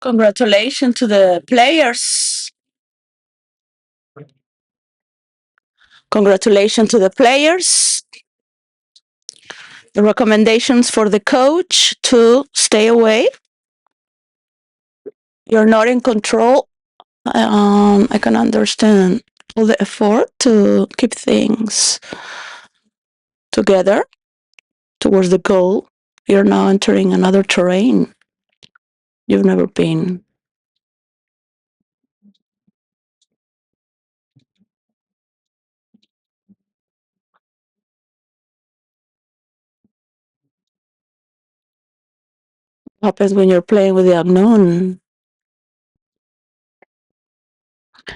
Congratulations to the players. Congratulations to the players. The recommendations for the coach to stay away. You're not in control. I can understand all the effort to keep things together towards the goal. You're now entering another terrain you've never been. Happens when you're playing with the unknown.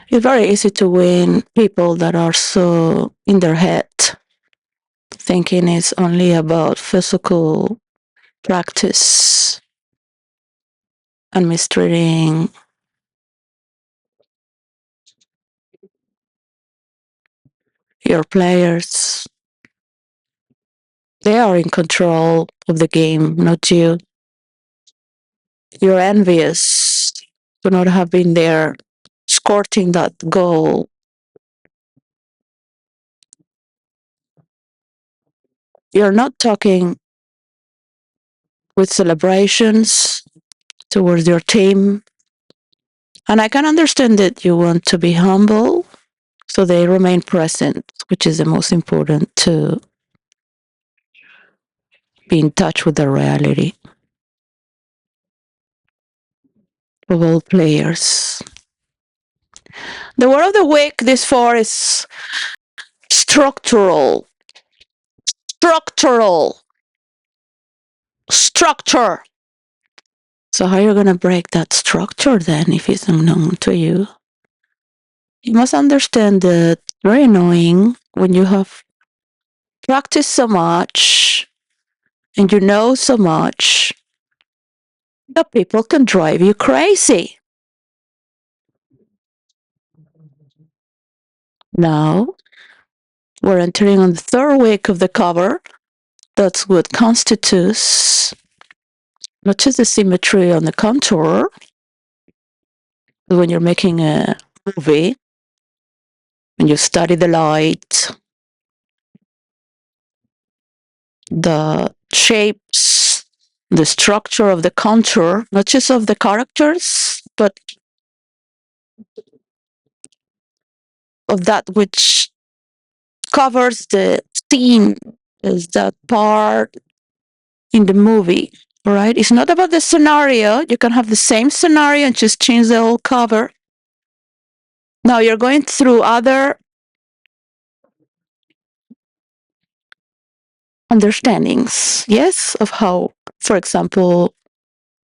It's very easy to win people that are so in their head, thinking it's only about physical practice and mistreating your players. They are in control of the game, not you. You're envious to not have been there escorting that goal. You're not talking with celebrations towards your team. And I can understand that you want to be humble, so they remain present, which is the most important, to be in touch with the reality of all players. The word of the week this far is structural. Structural. Structure. So how are you going to break that structure then if it's unknown to you? You must understand that it's very annoying when you have practiced so much and you know so much that people can drive you crazy. Now we're entering on the third week of the cover. That's what constitutes not just the symmetry on the contour. When you're making a movie, when you study the light, the shapes, the structure of the contour, not just of the characters, but of that which covers the scene, is that part in the movie, right? It's not about the scenario. You can have the same scenario and just change the whole cover. Now you're going through other understandings, yes, of how, for example,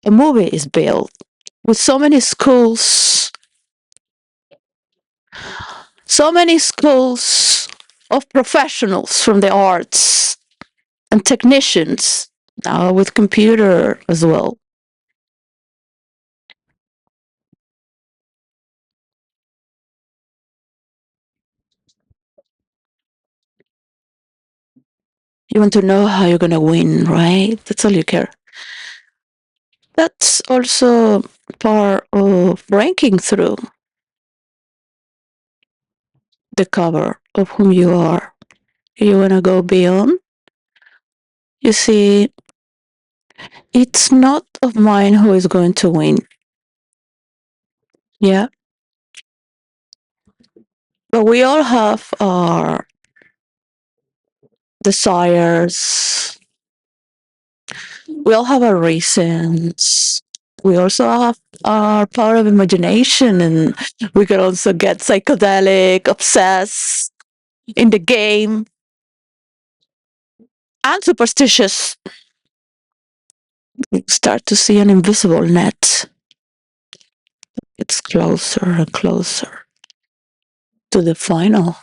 a movie is built with so many schools of professionals from the arts and technicians, now with computer as well. You want to know how you're going to win, right? That's all you care. That's also part of breaking through the cover of whom you are. You want to go beyond. You see, it's not of mine who is going to win. Yeah. But we all have our desires. We all have our reasons. We also have our power of imagination, and we can also get psychedelic, obsessed in the game, and superstitious. You start to see an invisible net. It's closer and closer to the final.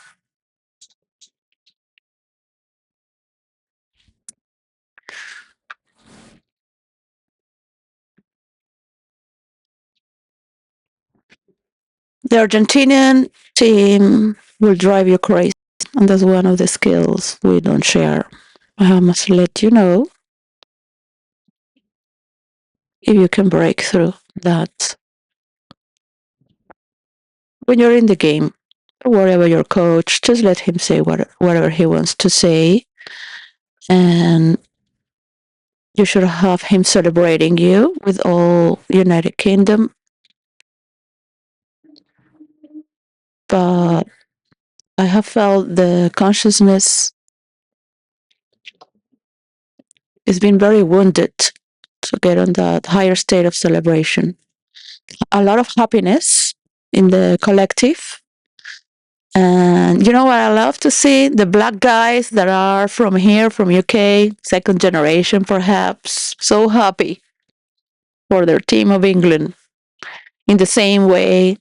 The Argentinian team will drive you crazy, and that's one of the skills we don't share. I must let you know if you can break through that when you're in the game, wherever your coach, just let him say whatever he wants to say, and you should have him celebrating you with all United Kingdom. But I have felt the consciousness has been very wounded to get on that higher state of celebration. A lot of happiness in the collective. And you know what I love to see? The black guys that are from here, from UK, second generation perhaps, so happy for their team of England. In the same way,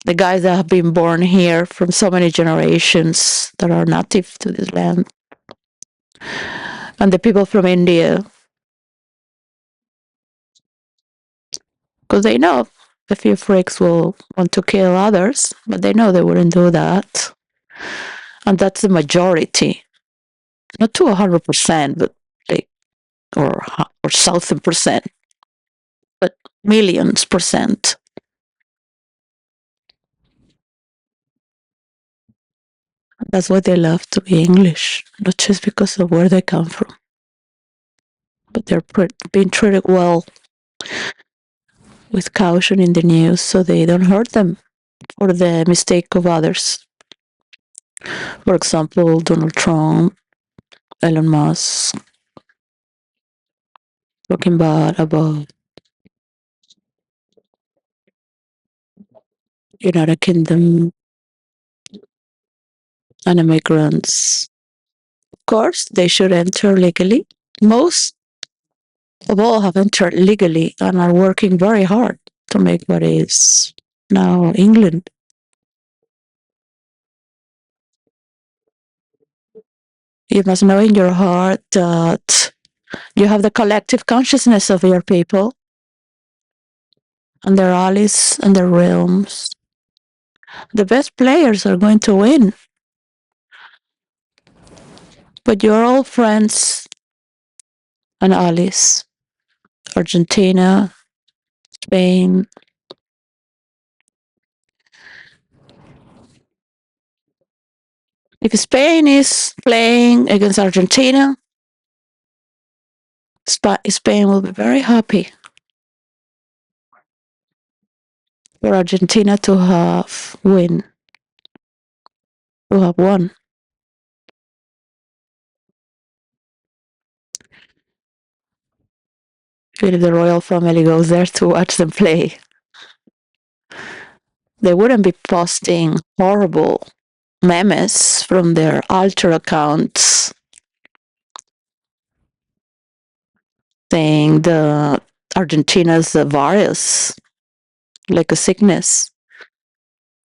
the guys that have been born here from so many generations that are native to this land, and the people from India, because they know a few freaks will want to kill others, but they know they wouldn't do that. And that's the majority, not to 100%, but like, or 1,000%, but millions percent. That's why they love to be English, not just because of where they come from, but they're being treated well with caution in the news so they don't hurt them for the mistake of others. For example, Donald Trump, Elon Musk, talking bad about United Kingdom and immigrants. Of course, they should enter legally. Most of all have entered legally and are working very hard to make what is now England. You must know in your heart that you have the collective consciousness of your people and their allies and their realms. The best players are going to win. But you're all friends and allies. Argentina, Spain. If Spain is playing against Argentina, Spain will be very happy for Argentina to have won. If the royal family goes there to watch them play, they wouldn't be posting horrible memes from their alter accounts saying the Argentina's a virus, like a sickness.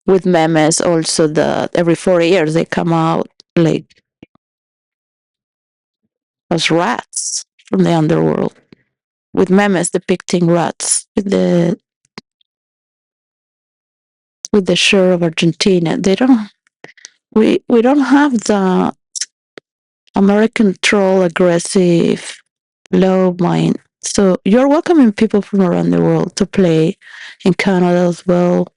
With memes also that every 4 years they come out like as rats from the underworld. With memes depicting rats with the shore of Argentina. They don't we don't have the American troll aggressive low mind. So you're welcoming people from around the world to play in Canada as well,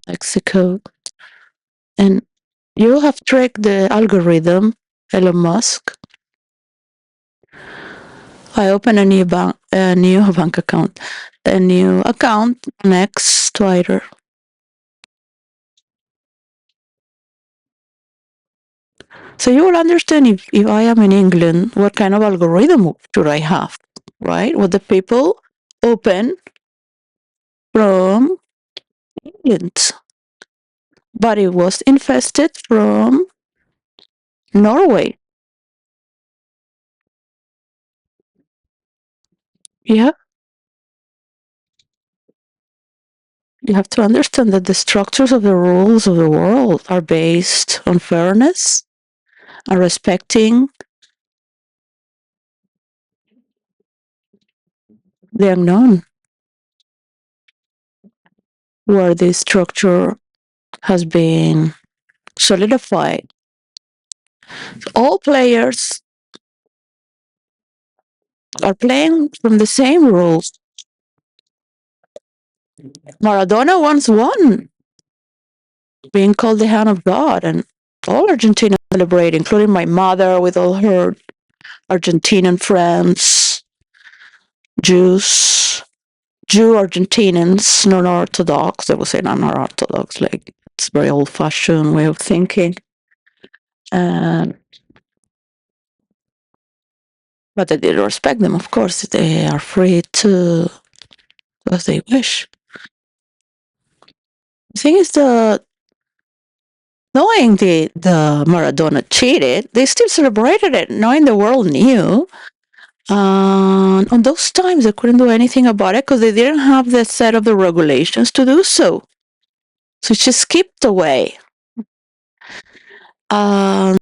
Mexico. And you have tricked the algorithm, Elon Musk. I open a new bank account, a new account next Twitter. So you will understand if I am in England, what kind of algorithm should I have, right? What the people open from England, but it was infested from Norway. Yeah, you have to understand that the structures of the rules of the world are based on fairness and respecting the unknown, where this structure has been solidified. All players are playing from the same rules. Maradona once won, being called the hand of God, and all Argentina celebrate, including my mother with all her Argentinian friends, Jews, Jew Argentinians, non-Orthodox. I would say non-Orthodox, like it's a very old-fashioned way of thinking. And but I did respect them, of course. They are free to do as they wish. The thing is that knowing the Maradona cheated, they still celebrated it, knowing the world knew. On those times, they couldn't do anything about it because they didn't have the set of the regulations to do so. So it just skipped away. Um,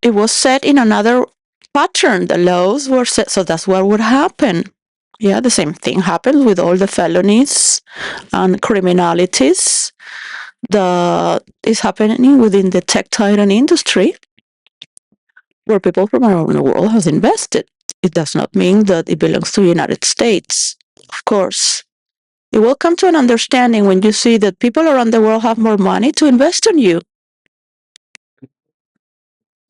it was set in another pattern. The laws were set, so that's what would happen. Yeah, the same thing happens with all the felonies and criminalities that is happening within the tech titan industry, where people from around the world has invested. It does not mean that it belongs to the United States, of course. You will come to an understanding when you see that people around the world have more money to invest in you.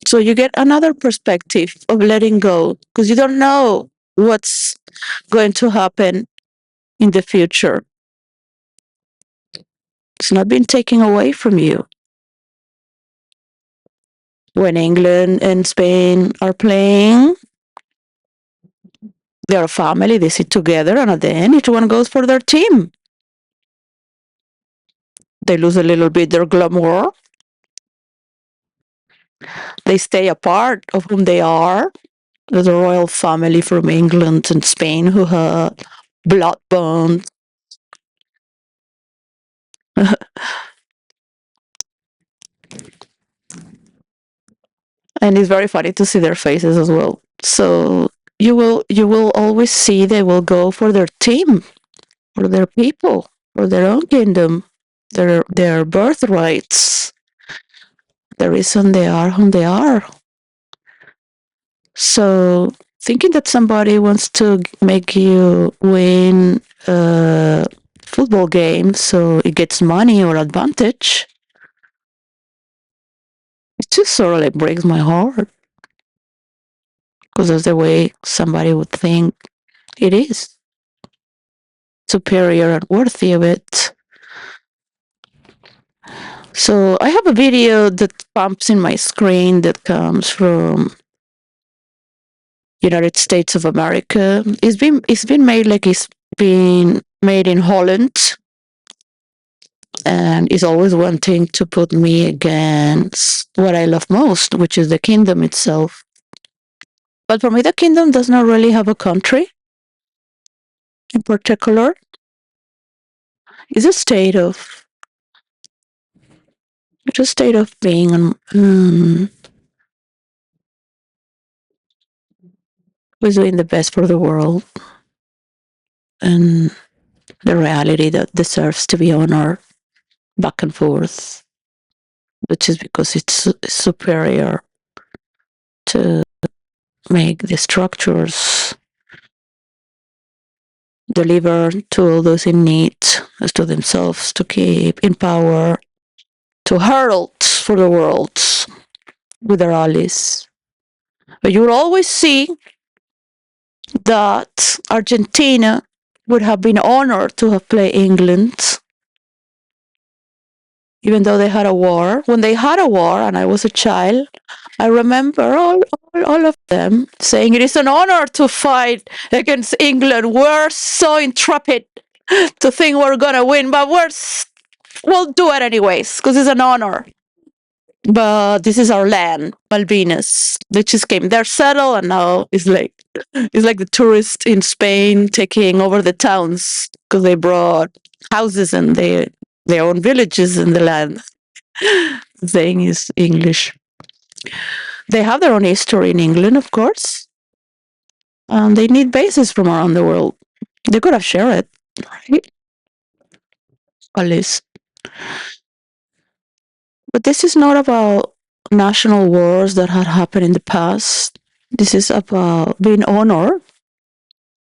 So you get another perspective of letting go because you don't know what's going to happen in the future. It's not been taken away from you. When England and Spain are playing, they're a family, they sit together, and at the end, each one goes for their team. They lose a little bit their glamour. They stay apart of whom they are. There's a royal family from England and Spain who had blood bonds. And it's very funny to see their faces as well. So you will always see they will go for their team, for their people, for their own kingdom, their birthrights, the reason they are whom they are. So thinking that somebody wants to make you win a football game so it gets money or advantage, it just sort of like breaks my heart because that's the way somebody would think it is superior and worthy of it. So I have a video that pumps in my screen that comes from United States of America. It's been made like it's been made in Holland, and is always wanting to put me against what I love most, which is the kingdom itself. But for me, the kingdom does not really have a country in particular. It's a state of being who's doing the best for the world, and the reality that deserves to be honored back and forth, which is because it's superior to make the structures deliver to all those in need as to themselves, to keep in power, to herald for the world with their allies. But you will always see that Argentina would have been honored to have played England, even though they had a war. When they had a war and I was a child, I remember all of them saying it is an honor to fight against England. We're so intrepid to think we're gonna win, but we'll do it anyways because it's an honor. But this is our land, Malvinas. They just came. They're settled, and now it's like the tourists in Spain taking over the towns because they brought houses and they own villages in the land. The saying is English. They have their own history in England, of course, and they need bases from around the world. They could have shared it, right? At least. But this is not about national wars that had happened in the past. This is about being honored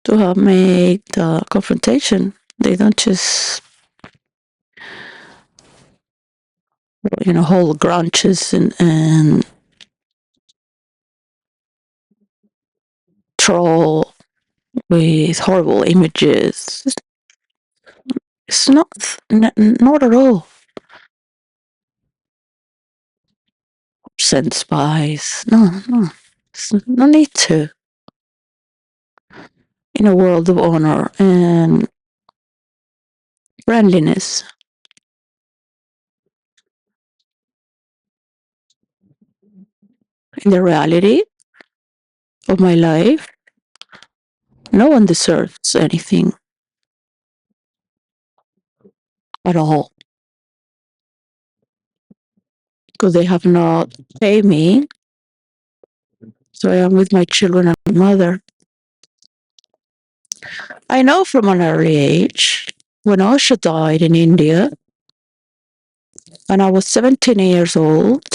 to have made the confrontation They don't just, hold grudges and troll with horrible images. It's not at all. Send spies. No, no. There's no need to. In a world of honor and friendliness. In the reality of my life, no one deserves anything at all because they have not paid me. So I am with my children and my mother. I know from an early age, when Osho died in India, when I was 17 years old,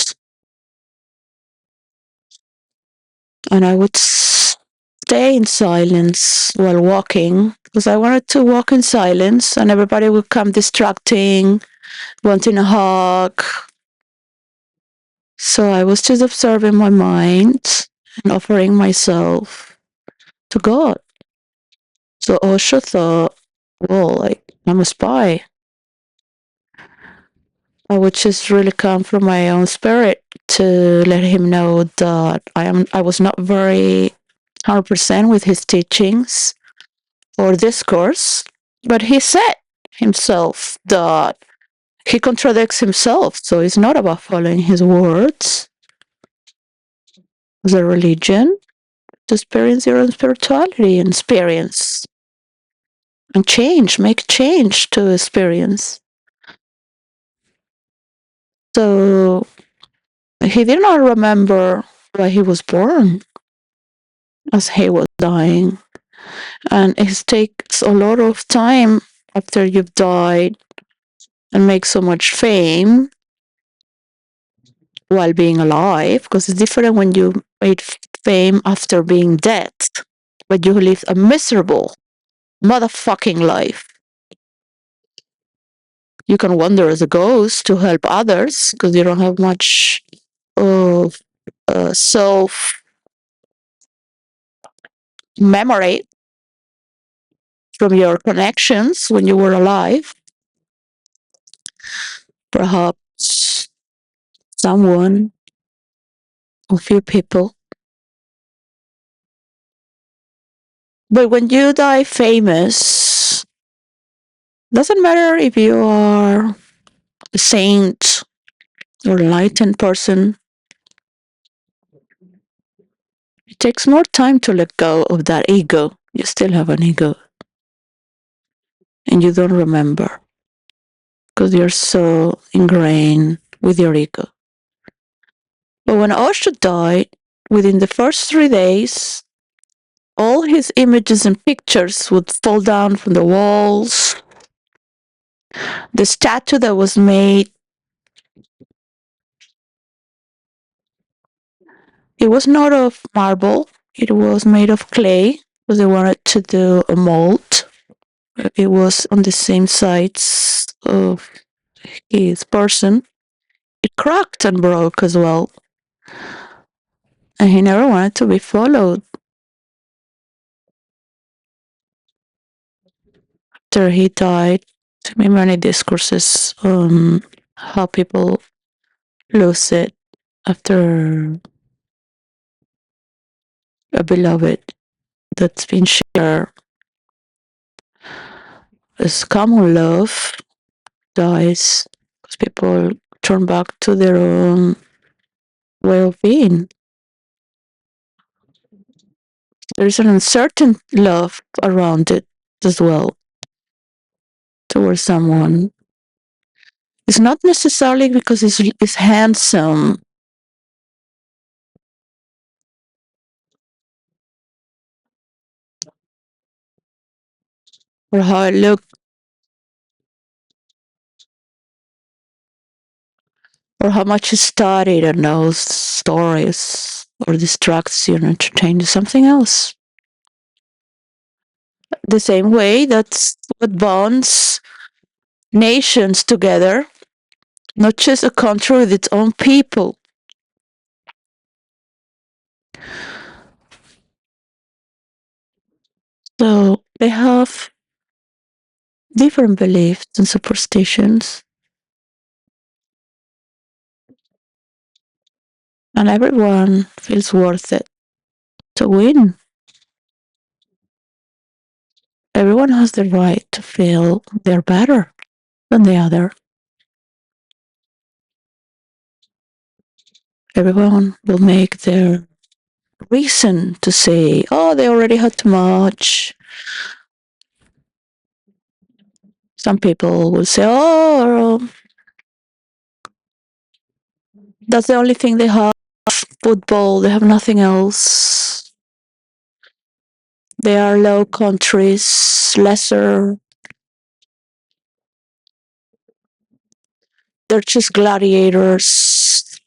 and I would stay in silence while walking because I wanted to walk in silence, and everybody would come distracting, wanting a hug. So I was just observing my mind and offering myself to God. So Osho thought, well, I'm a spy. I would just really come from my own spirit to let him know that I was not very 100% with his teachings or discourse, but he said himself that he contradicts himself, so it's not about following his words as a religion, to experience your own spirituality and experience and change, make change to experience. So he did not remember why he was born as he was dying. And it takes a lot of time after you've died and make so much fame while being alive, because it's different when you made fame after being dead, but you live a miserable motherfucking life. You can wander as a ghost to help others because you don't have much of self memory from your connections when you were alive. Perhaps someone, a few people. But when you die famous, doesn't matter if you are a saint or enlightened person, it takes more time to let go of that ego. You still have an ego. And you don't remember because you're so ingrained with your ego. But when Osho died, within the first 3 days, all his images and pictures would fall down from the walls. The statue that was made, it was not of marble, it was made of clay because they wanted to do a mold. It was on the same sides of his person. It cracked and broke as well. And he never wanted to be followed. After he died, to me, many discourses on how people lose it after a beloved that's been shared as common love dies because people turn back to their own way of being. There's an uncertain love around it as well towards someone. It's not necessarily because it's handsome or how it looks or how much you studied and knows stories or distracts you and entertains you. Something else. The same way, that's what bonds nations together, not just a country with its own people. So they have different beliefs and superstitions, and everyone feels worth it to win. Everyone has the right to feel they're better than the other. Everyone will make their reason to say, oh, they already had too much. Some people will say, oh, that's the only thing they have, football, they have nothing else. They are low countries, lesser. They're just gladiators.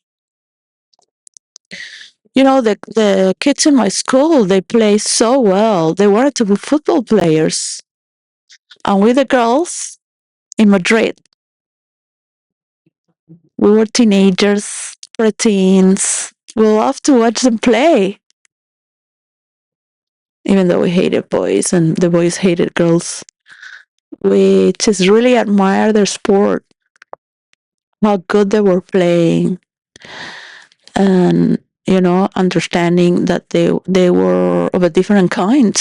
You know, the kids in my school, they play so well. They wanted to be football players. And we, the girls in Madrid, we were teenagers, preteens. We loved to watch them play, even though we hated boys and the boys hated girls. We just really admire their sport, how good they were playing, and understanding that they were of a different kind.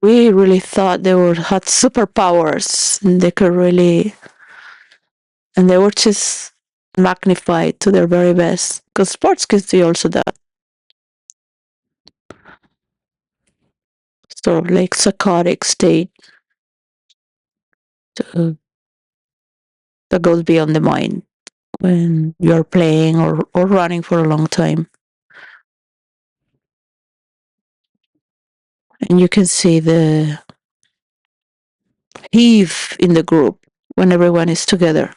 We really thought they were had superpowers and they could really, and they were just magnified to their very best. Because sports gives you also that sort of like psychotic state that goes beyond the mind when you're playing or running for a long time. And you can see the heave in the group when everyone is together.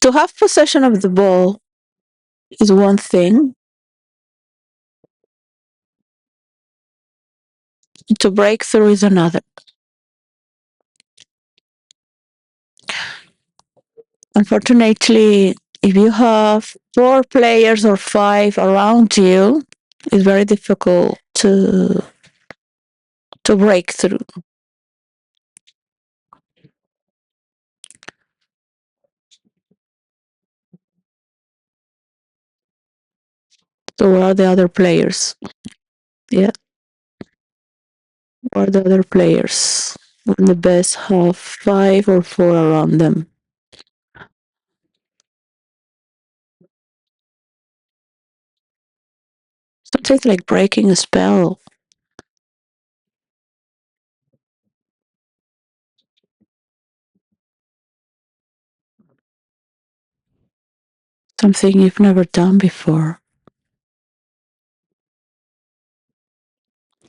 To have possession of the ball is one thing, to break through is another. Unfortunately, if you have four players or five around you, it's very difficult to break through. So where are the other players? Yeah, where are the other players? When the best have five or four around them. Something like breaking a spell. Something you've never done before.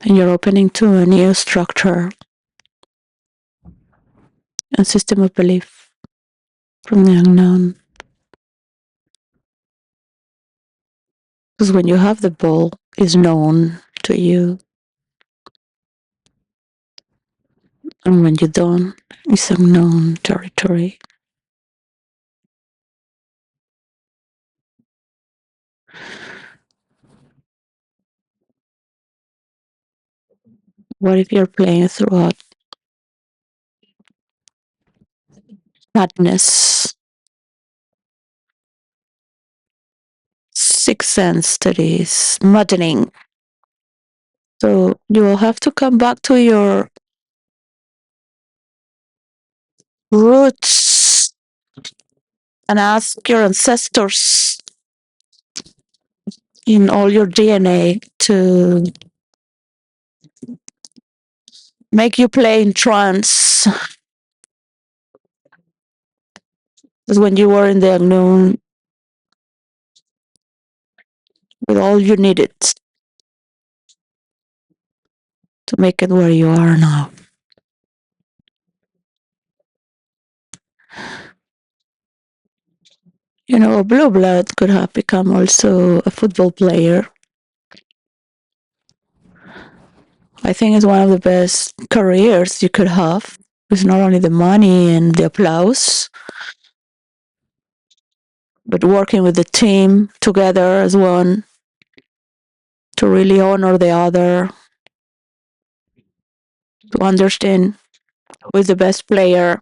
And you're opening to a new structure and system of belief from the unknown. Because when you have the ball, is known to you. And when you don't, it's unknown territory. What if you're playing throughout madness, sixth sense that is maddening? So you will have to come back to your roots and ask your ancestors in all your DNA to make you play in trance. Because when you were in the unknown, with all you needed to make it where you are now. A blue blood could have become also a football player. I think it's one of the best careers you could have. It's not only the money and the applause, but working with the team together as one to really honor the other, to understand who is the best player,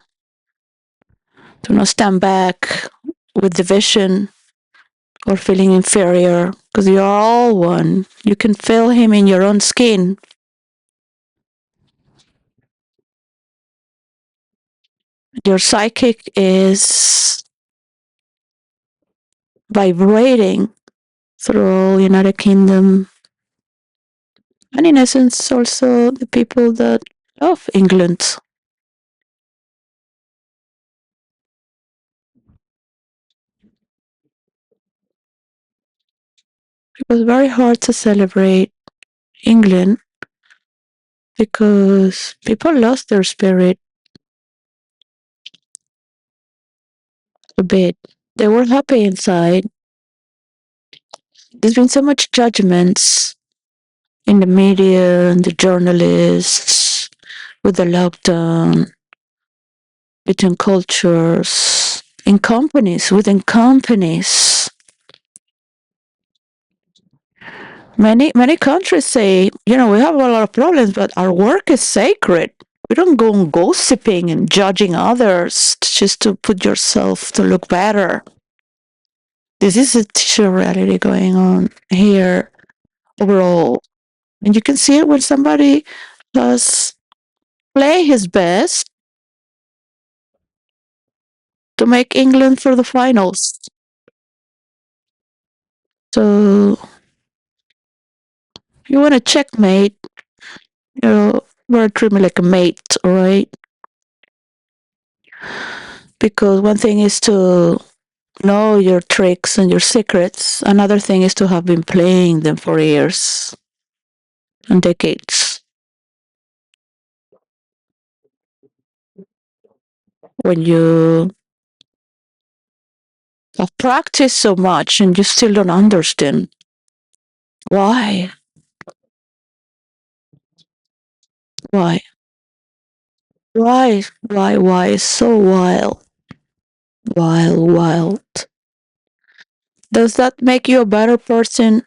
to not stand back with division or feeling inferior because you are all one. You can feel him in your own skin. Your psychic is vibrating through United Kingdom and in essence also the people that love England. It was very hard to celebrate England because people lost their spirit a bit. They were happy inside. There's been so much judgments in the media and the journalists with the lockdown, between cultures, in companies, within companies. Many countries say, we have a lot of problems, but our work is sacred. We don't go on gossiping and judging others just to put yourself to look better. This is a teacher reality going on here overall. And you can see it when somebody does play his best to make England for the finals. So you want to checkmate, we're treat me like a mate, all right? Because one thing is to know your tricks and your secrets. Another thing is to have been playing them for years and decades. When you have practiced so much and you still don't understand why, why, why is so wild, wild. Does that make you a better person?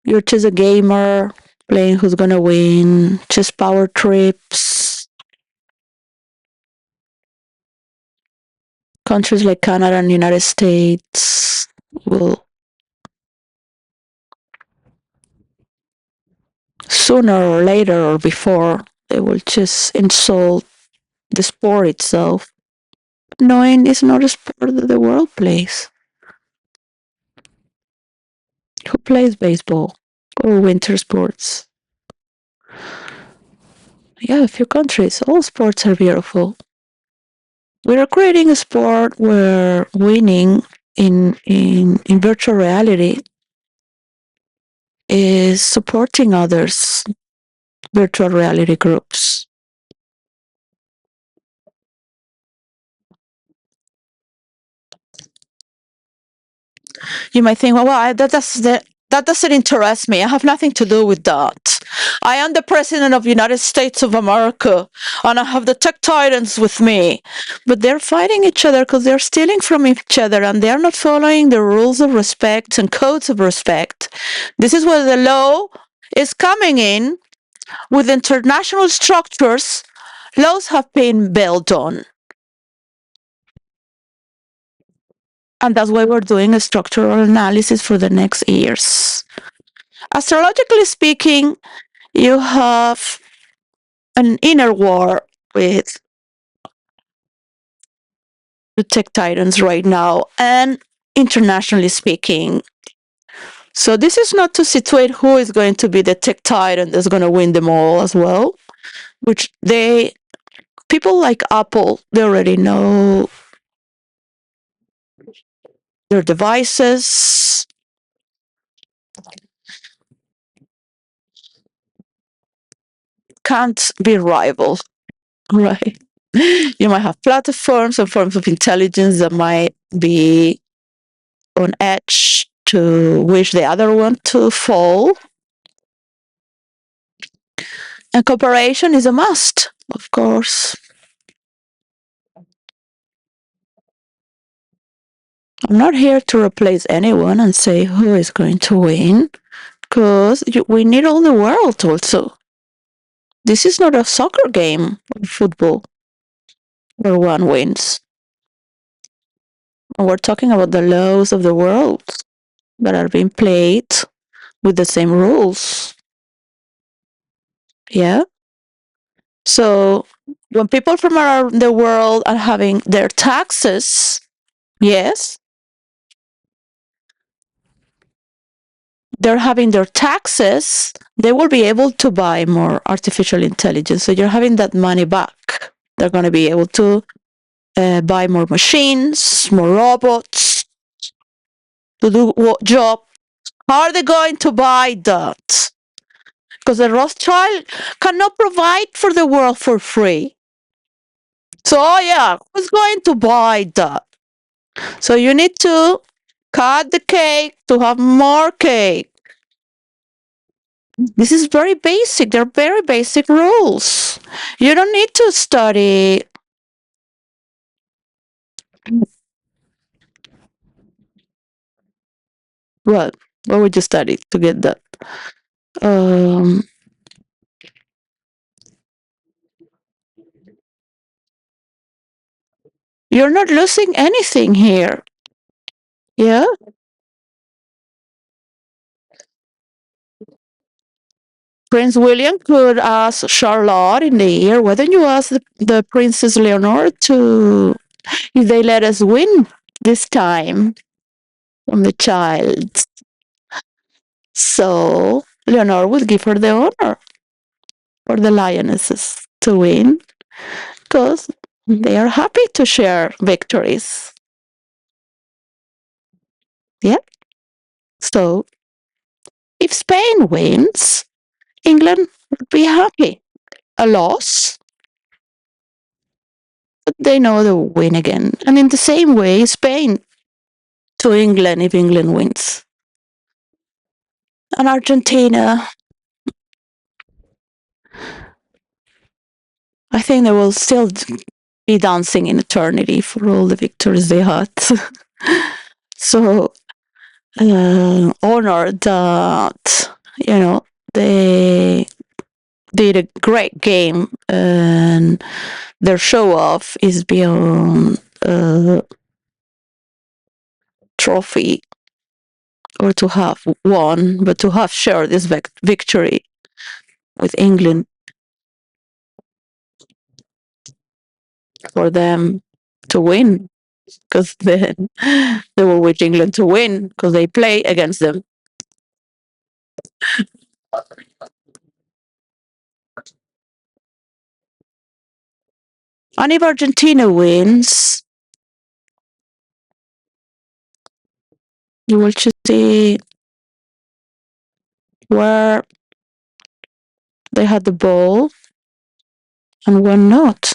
You're just a gamer playing who's gonna win, just power trips. Countries like Canada and United States will sooner or later or before they will just insult the sport itself, knowing it's not a sport that the world plays. Who plays baseball or winter sports? Yeah, a few countries. All sports are beautiful. We are creating a sport where winning in virtual reality is supporting others, virtual reality groups. You might think, that doesn't interest me. I have nothing to do with that. I am the president of the United States of America, and I have the tech titans with me. But they're fighting each other because they're stealing from each other, and they're not following the rules of respect and codes of respect. This is where the law is coming in with international structures. Laws have been built on. And that's why we're doing a structural analysis for the next years. Astrologically speaking, you have an inner war with the tech titans right now, and internationally speaking. So this is not to situate who is going to be the tech titan that's going to win them all as well, which people like Apple, they already know their devices can't be rivaled, right? You might have platforms or forms of intelligence that might be on edge to wish the other one to fall. And cooperation is a must, of course. I'm not here to replace anyone and say who is going to win, because we need all the world also. This is not a soccer game or football where one wins. And we're talking about the laws of the world that are being played with the same rules. Yeah? So when people from around the world are having their taxes, yes, they're having their taxes, they will be able to buy more artificial intelligence. So you're having that money back. They're going to be able to buy more machines, more robots to do what job. How are they going to buy that? Because the Rothschild cannot provide for the world for free. So, oh yeah, who's going to buy that? So you need to cut the cake to have more cake. This is very basic. They're very basic rules. You don't need to study. What? What would you study to get that? Um, you're not losing anything here. Yeah? Prince William could ask Charlotte in the ear, why don't you ask the Princess Leonor to, if they let us win this time from the child? So Leonor would give her the honor for the lionesses to win because they are happy to share victories. Yeah. So if Spain wins, England would be happy. A loss, but they know they'll win again. And in the same way, Spain to England if England wins. And Argentina, I think they will still be dancing in eternity for all the victories they had. So honor that, they did a great game and their show off is beyond a trophy or to have won, but to have shared this victory with England for them to win, because then they will wish England to win because they play against them. And if Argentina wins, you will just see where they had the ball and when not.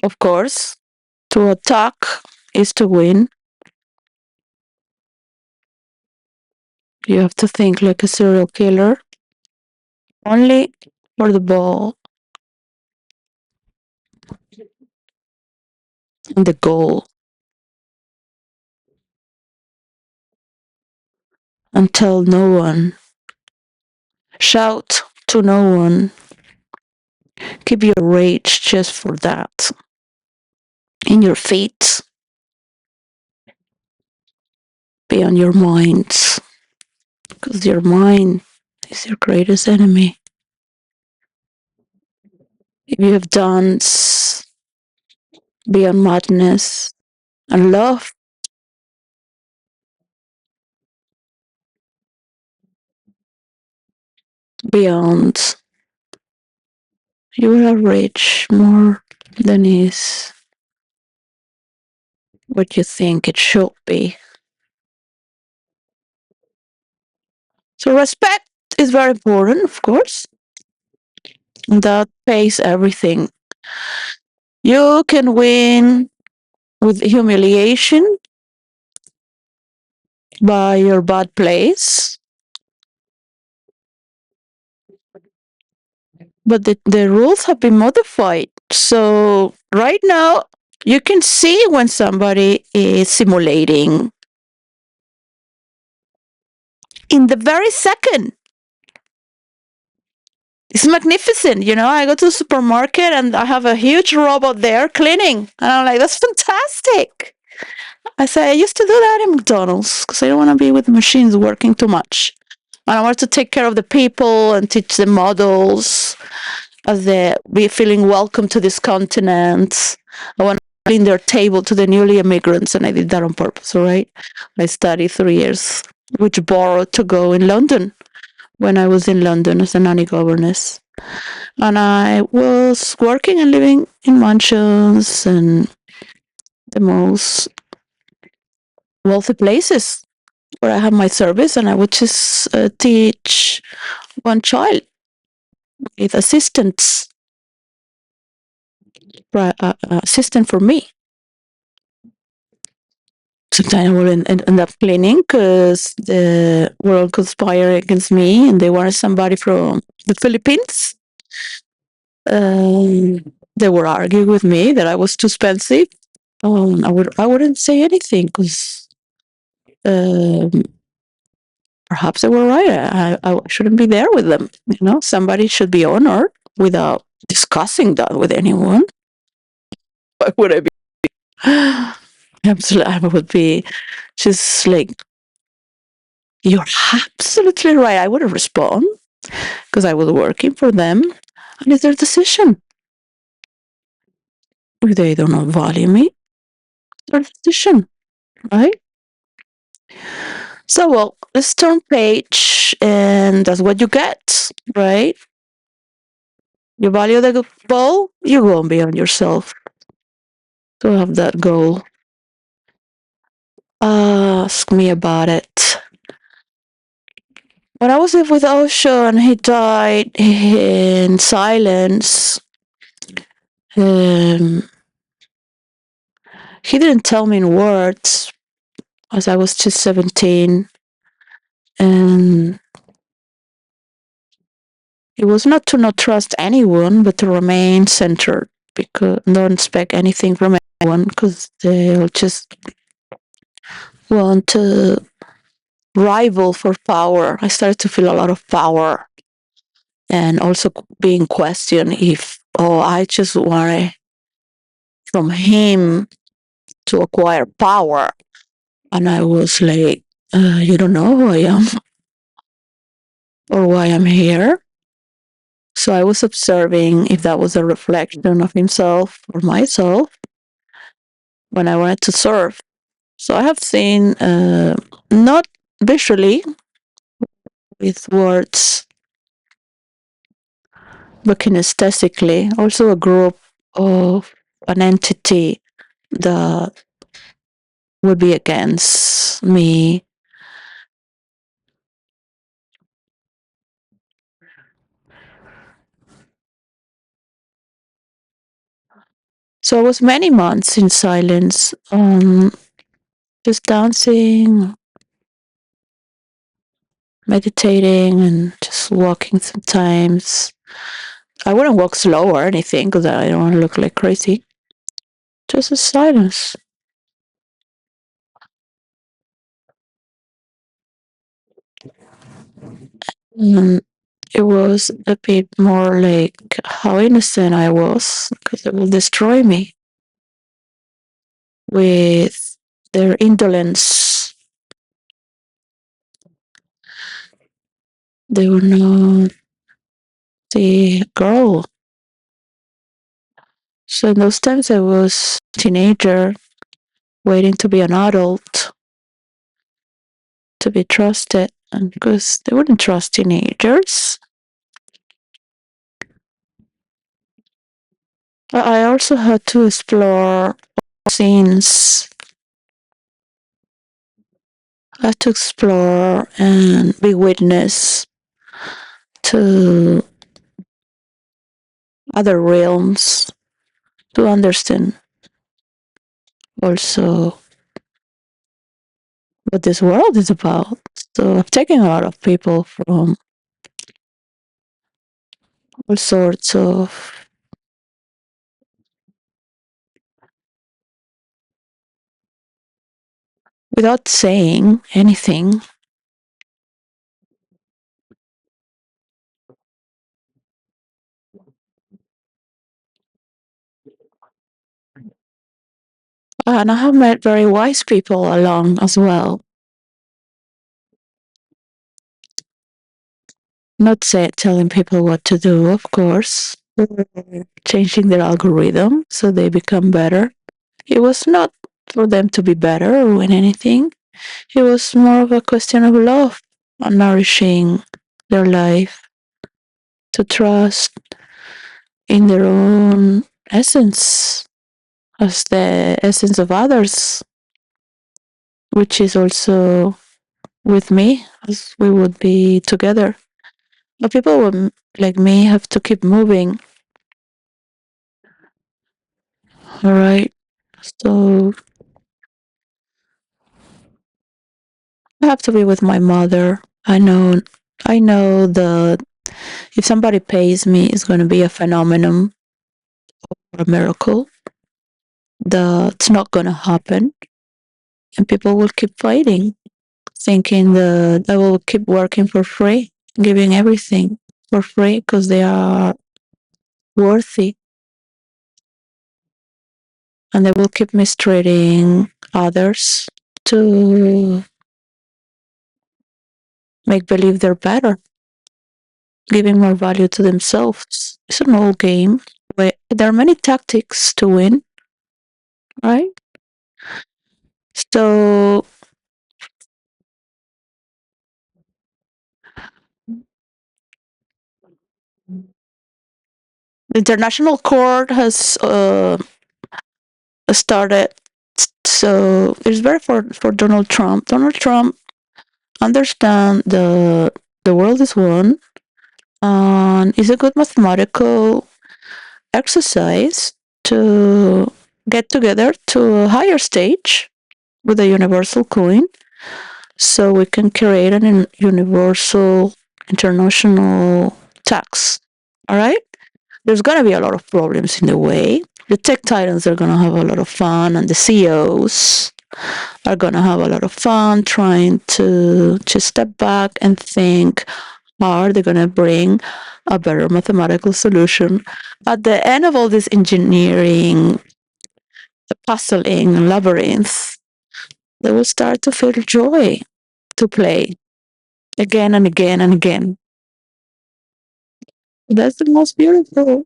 Of course, to attack is to win. You have to think like a serial killer, only for the ball and the goal, and tell no one. Shout to no one. Keep your rage just for that. In your feet, be on your minds, because your mind is your greatest enemy. If you have dance, be on madness and love, beyond, you will have rage more than is what you think it should be. So respect is very important, of course. And that pays everything. You can win with humiliation by your bad place, but the rules have been modified. So right now, you can see when somebody is simulating in the very second. It's magnificent. I go to the supermarket and I have a huge robot there cleaning. And I'm like, that's fantastic. I say, I used to do that in McDonald's because I don't want to be with the machines working too much. And I want to take care of the people and teach them models as they be feeling welcome to this continent. I want to clean their table to the newly immigrants, and I did that on purpose, all right? I studied 3 years, which borrowed to go in London when I was in London as a nanny governess. And I was working and living in mansions and the most wealthy places where I have my service, and I would just teach one child with assistants, assistant for me. Sometimes I will end up cleaning because the world conspired against me and they wanted somebody from the Philippines. They were arguing with me that I was too expensive. I wouldn't say anything because um, perhaps they were right. I shouldn't be there with them. Somebody should be honored without discussing that with anyone. Why would I be? Absolutely, I would be just like, you're absolutely right. I wouldn't respond because I was working for them, and it's their decision. If they do not value me, their decision, right? So, well, let's turn page, and that's what you get, right? You value the goal, you go beyond yourself to have that goal. Ask me about it. When I was with Osho and he died in silence, um, he didn't tell me in words as I was just 17. And it was not to not trust anyone, but to remain centered because don't expect anything from anyone because they'll just want to rival for power. I started to feel a lot of power and also being questioned if, I just want from him to acquire power. And I was like, you don't know who I am or why I'm here. So I was observing if that was a reflection of himself or myself when I wanted to serve. So I have seen, not visually with words, but kinesthetically, also a group of an entity that would be against me. So I was many months in silence, just dancing, meditating, and just walking sometimes. I wouldn't walk slow or anything because I don't want to look like crazy. Just a silence. And it was a bit more like how innocent I was because it will destroy me with their indolence. They were not the girl. So in those times I was a teenager waiting to be an adult to be trusted, and because they wouldn't trust teenagers. I also had to explore scenes I have to explore and be witness to other realms to understand also what this world is about. So I've taken a lot of people from all sorts of, without saying anything. And I have met very wise people along as well. Not telling people what to do, of course, changing their algorithm so they become better. It was not for them to be better or win anything. It was more of a question of love and nourishing their life, to trust in their own essence as the essence of others, which is also with me, as we would be together. But people like me have to keep moving. All right. So I have to be with my mother. I know that if somebody pays me, it's going to be a phenomenon or a miracle. That's not going to happen. And people will keep fighting, thinking that I will keep working for free, giving everything for free because they are worthy. And they will keep mistreating others to make believe they're better, giving more value to themselves. It's an old game. But there are many tactics to win, right? So the international court has started. So it's very for Donald Trump. Donald Trump understand the world is one, and it's a good mathematical exercise to get together to a higher stage with a universal coin, so we can create an universal international tax. All right. There's going to be a lot of problems in the way. The tech titans are going to have a lot of fun, and the CEOs are going to have a lot of fun trying to just step back and think, how are they going to bring a better mathematical solution? At the end of all this engineering, the puzzling, labyrinth, they will start to feel joy to play again and again and again. That's the most beautiful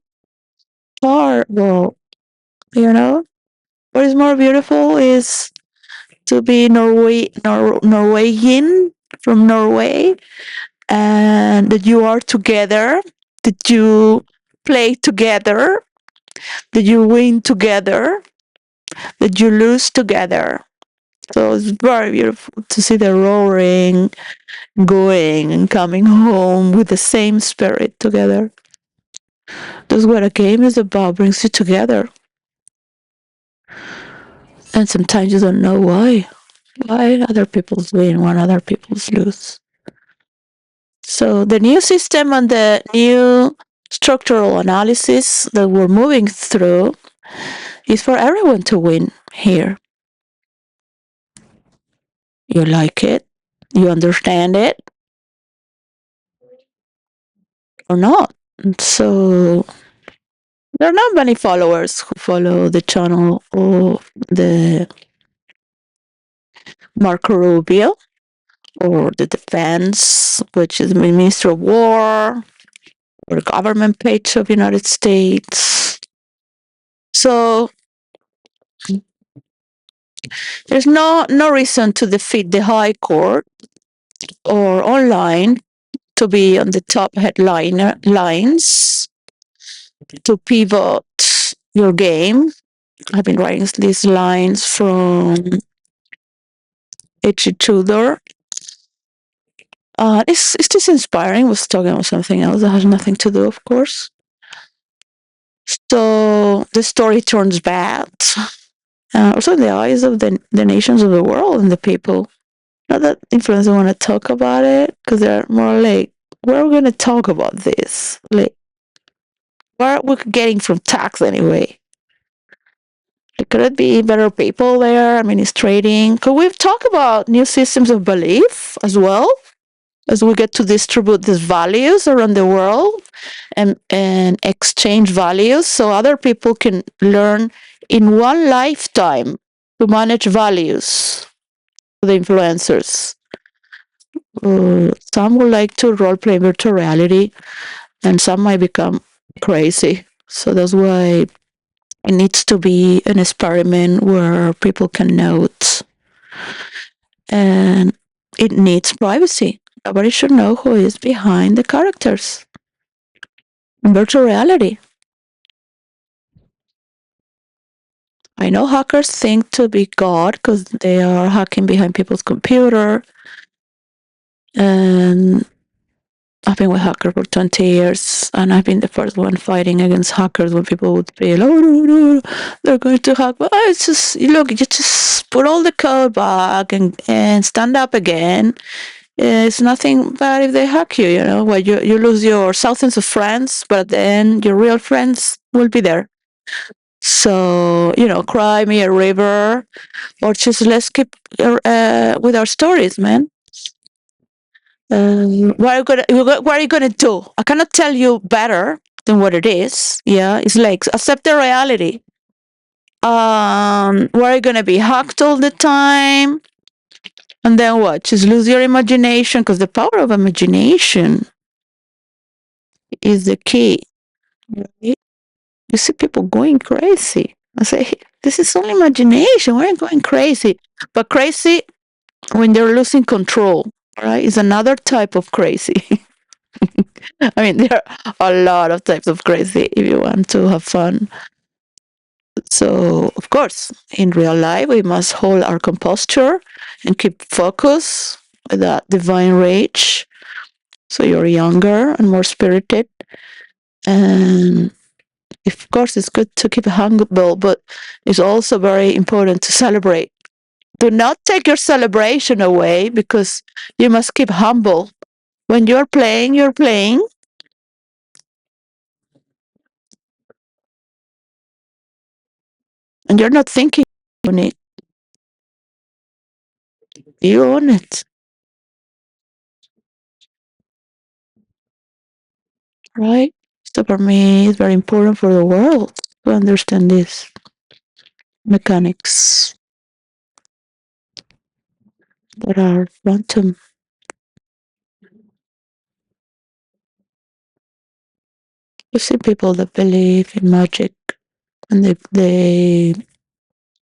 part. Well, you know, what is more beautiful is to be Norwegian from Norway, and that you are together, that you play together, that you win together, that you lose together. So it's very beautiful to see the roaring, going and coming home with the same spirit together. That's what a game is about, brings you together. And sometimes you don't know why. Why other people's win when other people's lose. So the new system and the new structural analysis that we're moving through is for everyone to win here. You like it, you understand it, or not. So there are not many followers who follow the channel of the Marco Rubio or the defense, which is the Minister of War, or the government page of United States. So there's no reason to defeat the High Court or online to be on the top headline lines, to pivot your game. I've been writing these lines from H.G. Tudor. It's just inspiring. Was talking about something else that has nothing to do, of course. So the story turns bad. Also in the eyes of the nations of the world and the people. Not that influencers want to talk about it, because they're more like, we're going to talk about this. Like, what are we getting from tax anyway? Like, could it be better people there administrating? Could we talk about new systems of belief as well, as we get to distribute these values around the world and exchange values so other people can learn in one lifetime to manage values? The influencers. Some would like to role play virtual reality, and some might become crazy. So that's why it needs to be an experiment where people can note, and it needs privacy. Nobody should know who is behind the characters. In virtual reality, I know hackers think to be God because they are hacking behind people's computer, and I've been with hackers for 20 years, and I've been the first one fighting against hackers when people would be like, oh, no, they're going to hack. But it's just, look, you just put all the code back and stand up again. It's nothing bad if they hack you, Well, you lose your thousands of friends, but then your real friends will be there. So, cry me a river, or just let's keep with our stories, man. What are you gonna do? I cannot tell you better than what it is. Yeah, it's like accept the reality. What are you gonna be hacked all the time? And then what? Just lose your imagination, because the power of imagination is the key. Right? You see people going crazy. I say, hey, this is only imagination. We're going crazy. But crazy when they're losing control, right? Is another type of crazy. I mean, there are a lot of types of crazy if you want to have fun. So, of course, in real life, we must hold our composure and keep focus with that divine rage. So you're younger and more spirited. And of course, it's good to keep humble, but it's also very important to celebrate. Do not take your celebration away, because you must keep humble. When you're playing, and you're not thinking on it. You own it, right? So for me, it's very important for the world to understand this mechanics that are quantum. You see people that believe in magic, and there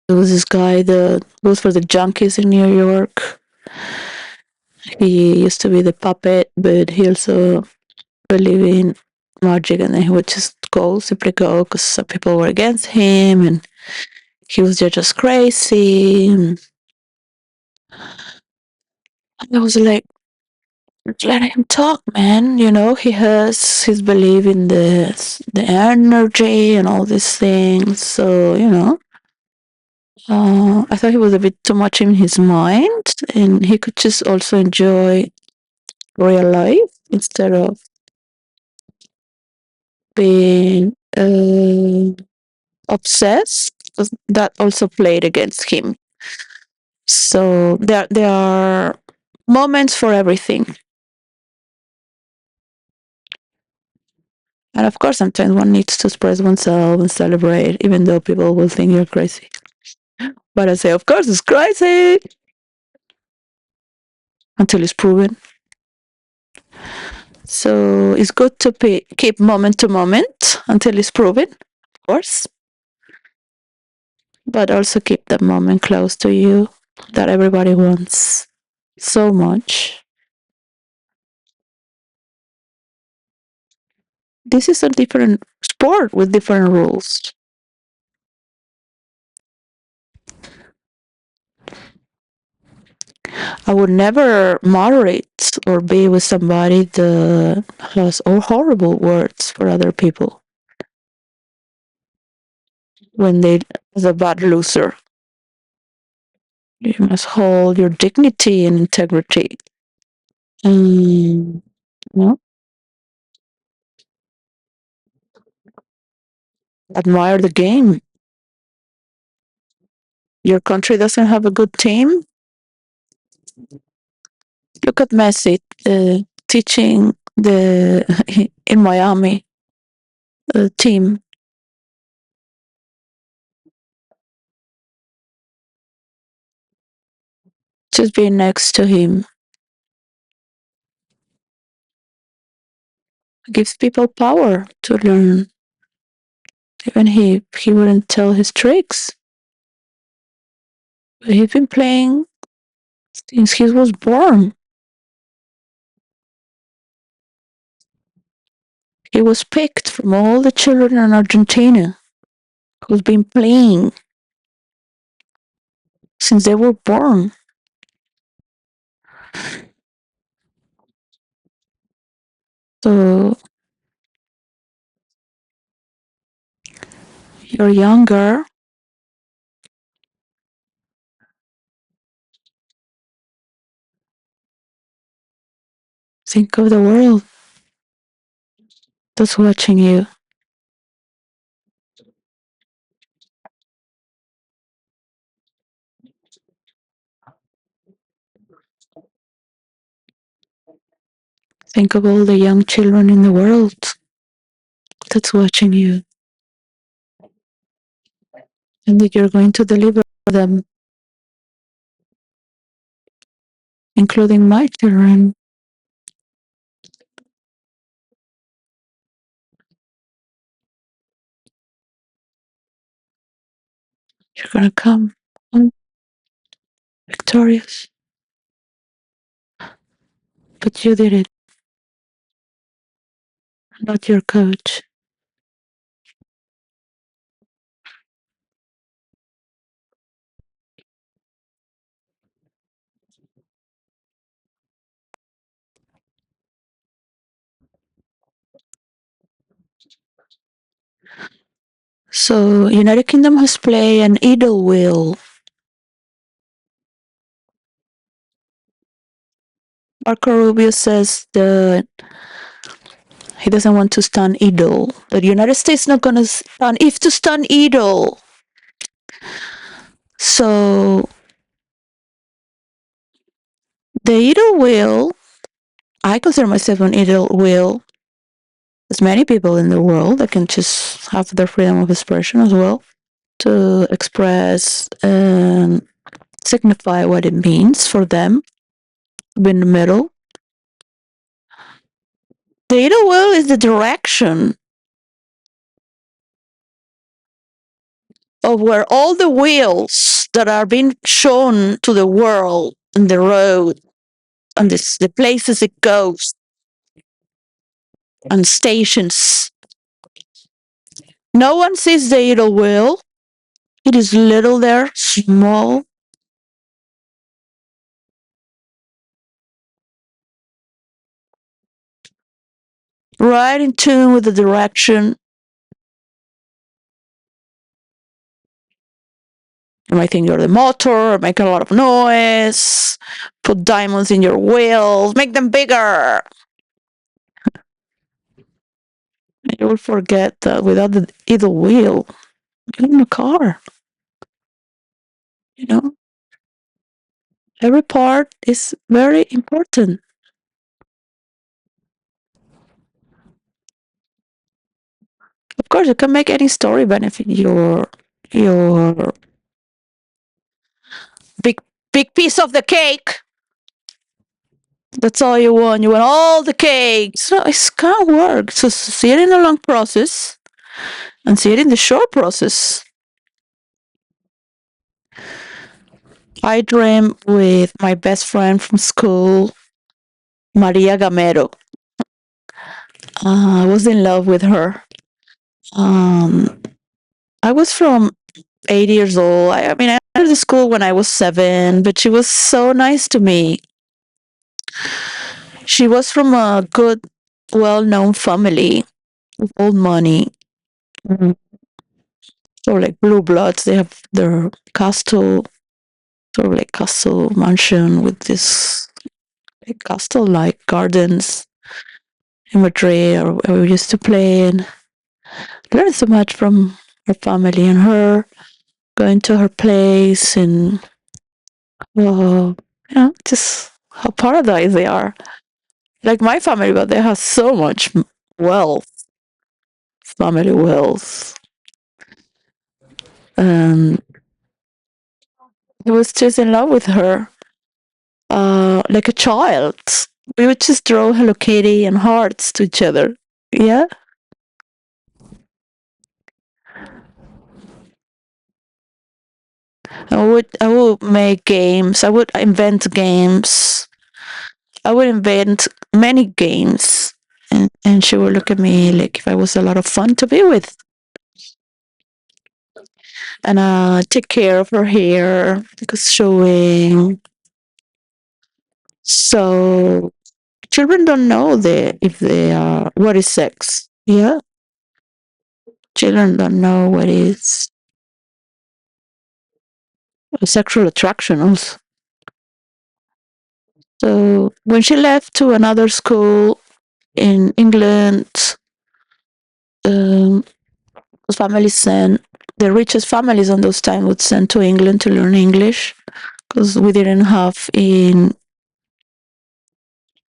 was this guy that goes for the junkies in New York. He used to be the puppet, but he also believed in magic, and then he would just simply go, because some people were against him, and he was just crazy. And I was like, let him talk, man. He has his belief in the energy and all these things. So I thought he was a bit too much in his mind, and he could just also enjoy real life instead of being obsessed. 'Cause that also played against him. So there are moments for everything. And of course, sometimes one needs to express oneself and celebrate, even though people will think you're crazy. But I say, of course, it's crazy until it's proven. So it's good to keep moment to moment until it's proven, of course. But also keep that moment close to you that everybody wants so much. This is a different sport with different rules. I would never moderate or be with somebody that has all horrible words for other people when they is a bad loser. You must hold your dignity and integrity. Um, no, admire the game. Your country doesn't have a good team. Look at Messi teaching the in Miami team, just being next to him gives people power to learn. Even he wouldn't tell his tricks. He's been playing since he was born. He was picked from all the children in Argentina who's been playing since they were born. So you're younger. Think of the world that's watching you. Think of all the young children in the world that's watching you and that you're going to deliver them, including my children. You're going to come home victorious. But you did it, not your coach. So, United Kingdom has played an idle wheel. Marco Rubio says that he doesn't want to stand idle. That the United States not going to stand if to stand idle. So the idle wheel, I consider myself an idle wheel. There's many people in the world that can just have their freedom of expression as well to express and signify what it means for them to be in the middle. The idle wheel is the direction of where all the wheels that are being shown to the world and the road and the places it goes and stations. No one sees the idle wheel. It is little there, small. Right in tune with the direction. You might think you're the motor, make a lot of noise, put diamonds in your wheels, make them bigger. And you will forget that without the idle wheel, you're in a car. You know, every part is very important. Of course, you can make any story benefit your big big piece of the cake. That's all you want. You want all the cake. So it can't work. So see it in the long process and see it in the short process. I dream with my best friend from school, Maria Gamero. I was in love with her. I was from 8 years old. I mean, I entered the school when I was 7, but she was so nice to me. She was from a good, well-known family with old money. Mhm. So like blue bloods, they have their castle, sort of like castle mansion with this like castle-like gardens in Madrid, or where we used to play, and learned so much from her family and her going to her place, and just how paradise they are. Like my family, but they have so much wealth, family wealth. And I was just in love with her, like a child. We would just draw Hello Kitty and hearts to each other. Yeah, I would make games. I would invent games. I would invent many games, and she would look at me like if I was a lot of fun to be with, and take care of her hair because showing. So children don't know if they are what is sex. Yeah, children don't know what is sexual attraction also. So when she left to another school in England, um, families sent the richest families on those time would send to England to learn English because we didn't have in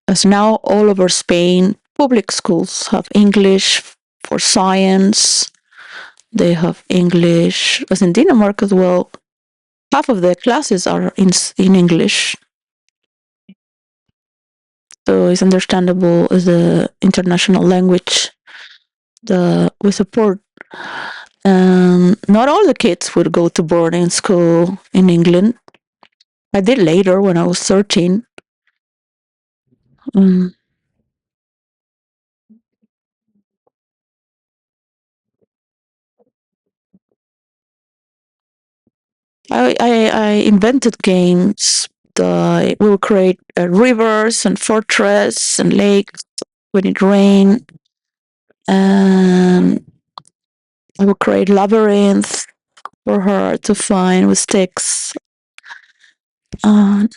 as now all over Spain public schools have English for science. They have English as in Denmark as well. Half of the classes are in English, so it's understandable as the international language. The we support. Not all the kids would go to boarding school in England. I did later when I was 13. Um, I invented games. We would create rivers and fortress and lakes when it rained, and I would create labyrinths for her to find with sticks.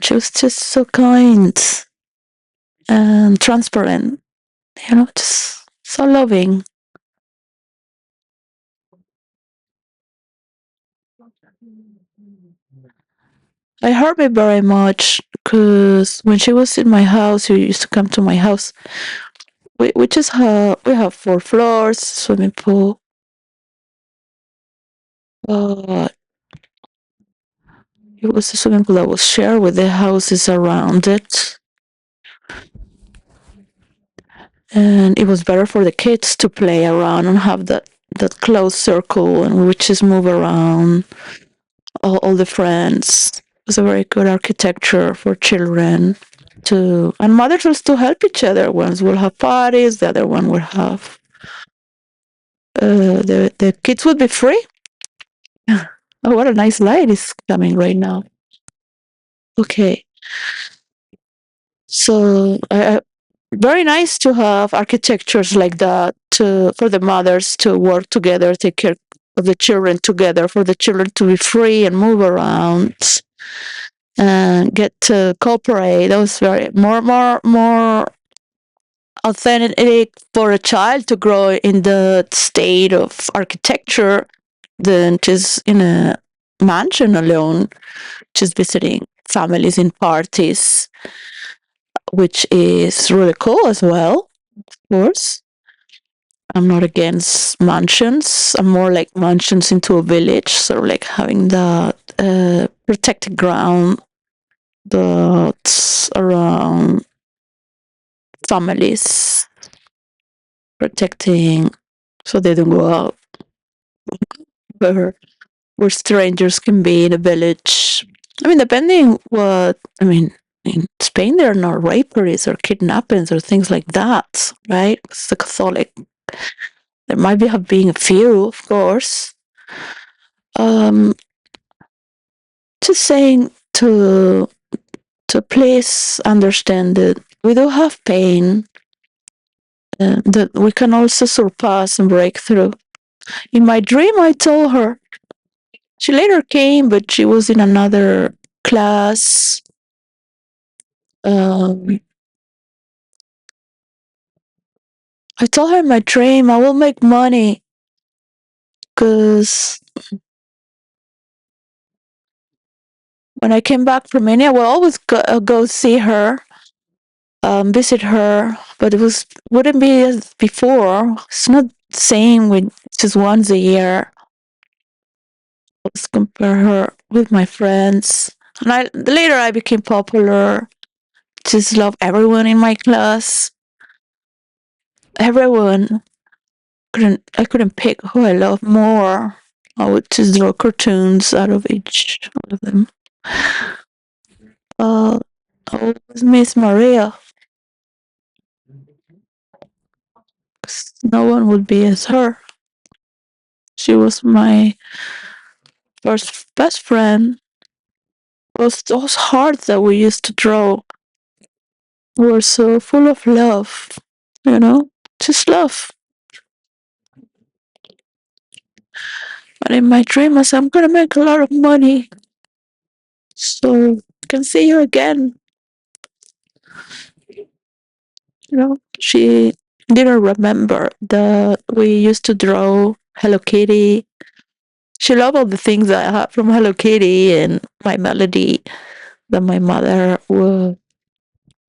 She was just so kind and transparent, just so loving. I hurt me very much because when she was in my house, she used to come to my house. We have 4 floors, swimming pool, but it was a swimming pool that was shared with the houses around it, and it was better for the kids to play around and have that close circle, and we would just move around all the friends. It was a very good architecture for children and mothers will still help each other. One will have parties, the other one will have the kids would be free. Oh, what a nice light is coming right now. Okay, so very nice to have architectures like that for the mothers to work together, take care of the children together, for the children to be free and move around and get to cooperate. That was very more authentic for a child to grow in the state of architecture than just in a mansion alone, just visiting families in parties, which is really cool as well, of course. I'm not against mansions. I'm more like mansions into a village, sort of like having that protected ground that's around families, protecting so they don't go out where where strangers can be in a village. I mean, depending what I mean. In Spain, there are no raperies or kidnappings or things like that, right? It's the Catholic. There might have been a few, of course, Um, just saying to please understand that we do have pain, that we can also surpass and break through. In my dream, I told her. She later came, but she was in another class. Um, I told her in my dream I will make money because when I came back from India, I will always go see her, visit her, but it wouldn't be as before. It's not the same with just once a year. Let's compare her with my friends. And later I became popular. Just love everyone in my class. Everyone. I couldn't pick who I love more. I would just draw cartoons out of each one of them. I always miss Maria, 'cause no one would be as her. She was my first best friend. Those hearts that we used to draw were so full of love, you know, just love. But in my dream, I said, I'm gonna make a lot of money so I can see you again. You know, she didn't remember that we used to draw Hello Kitty. She loved all the things that I had from Hello Kitty and my melody that my mother would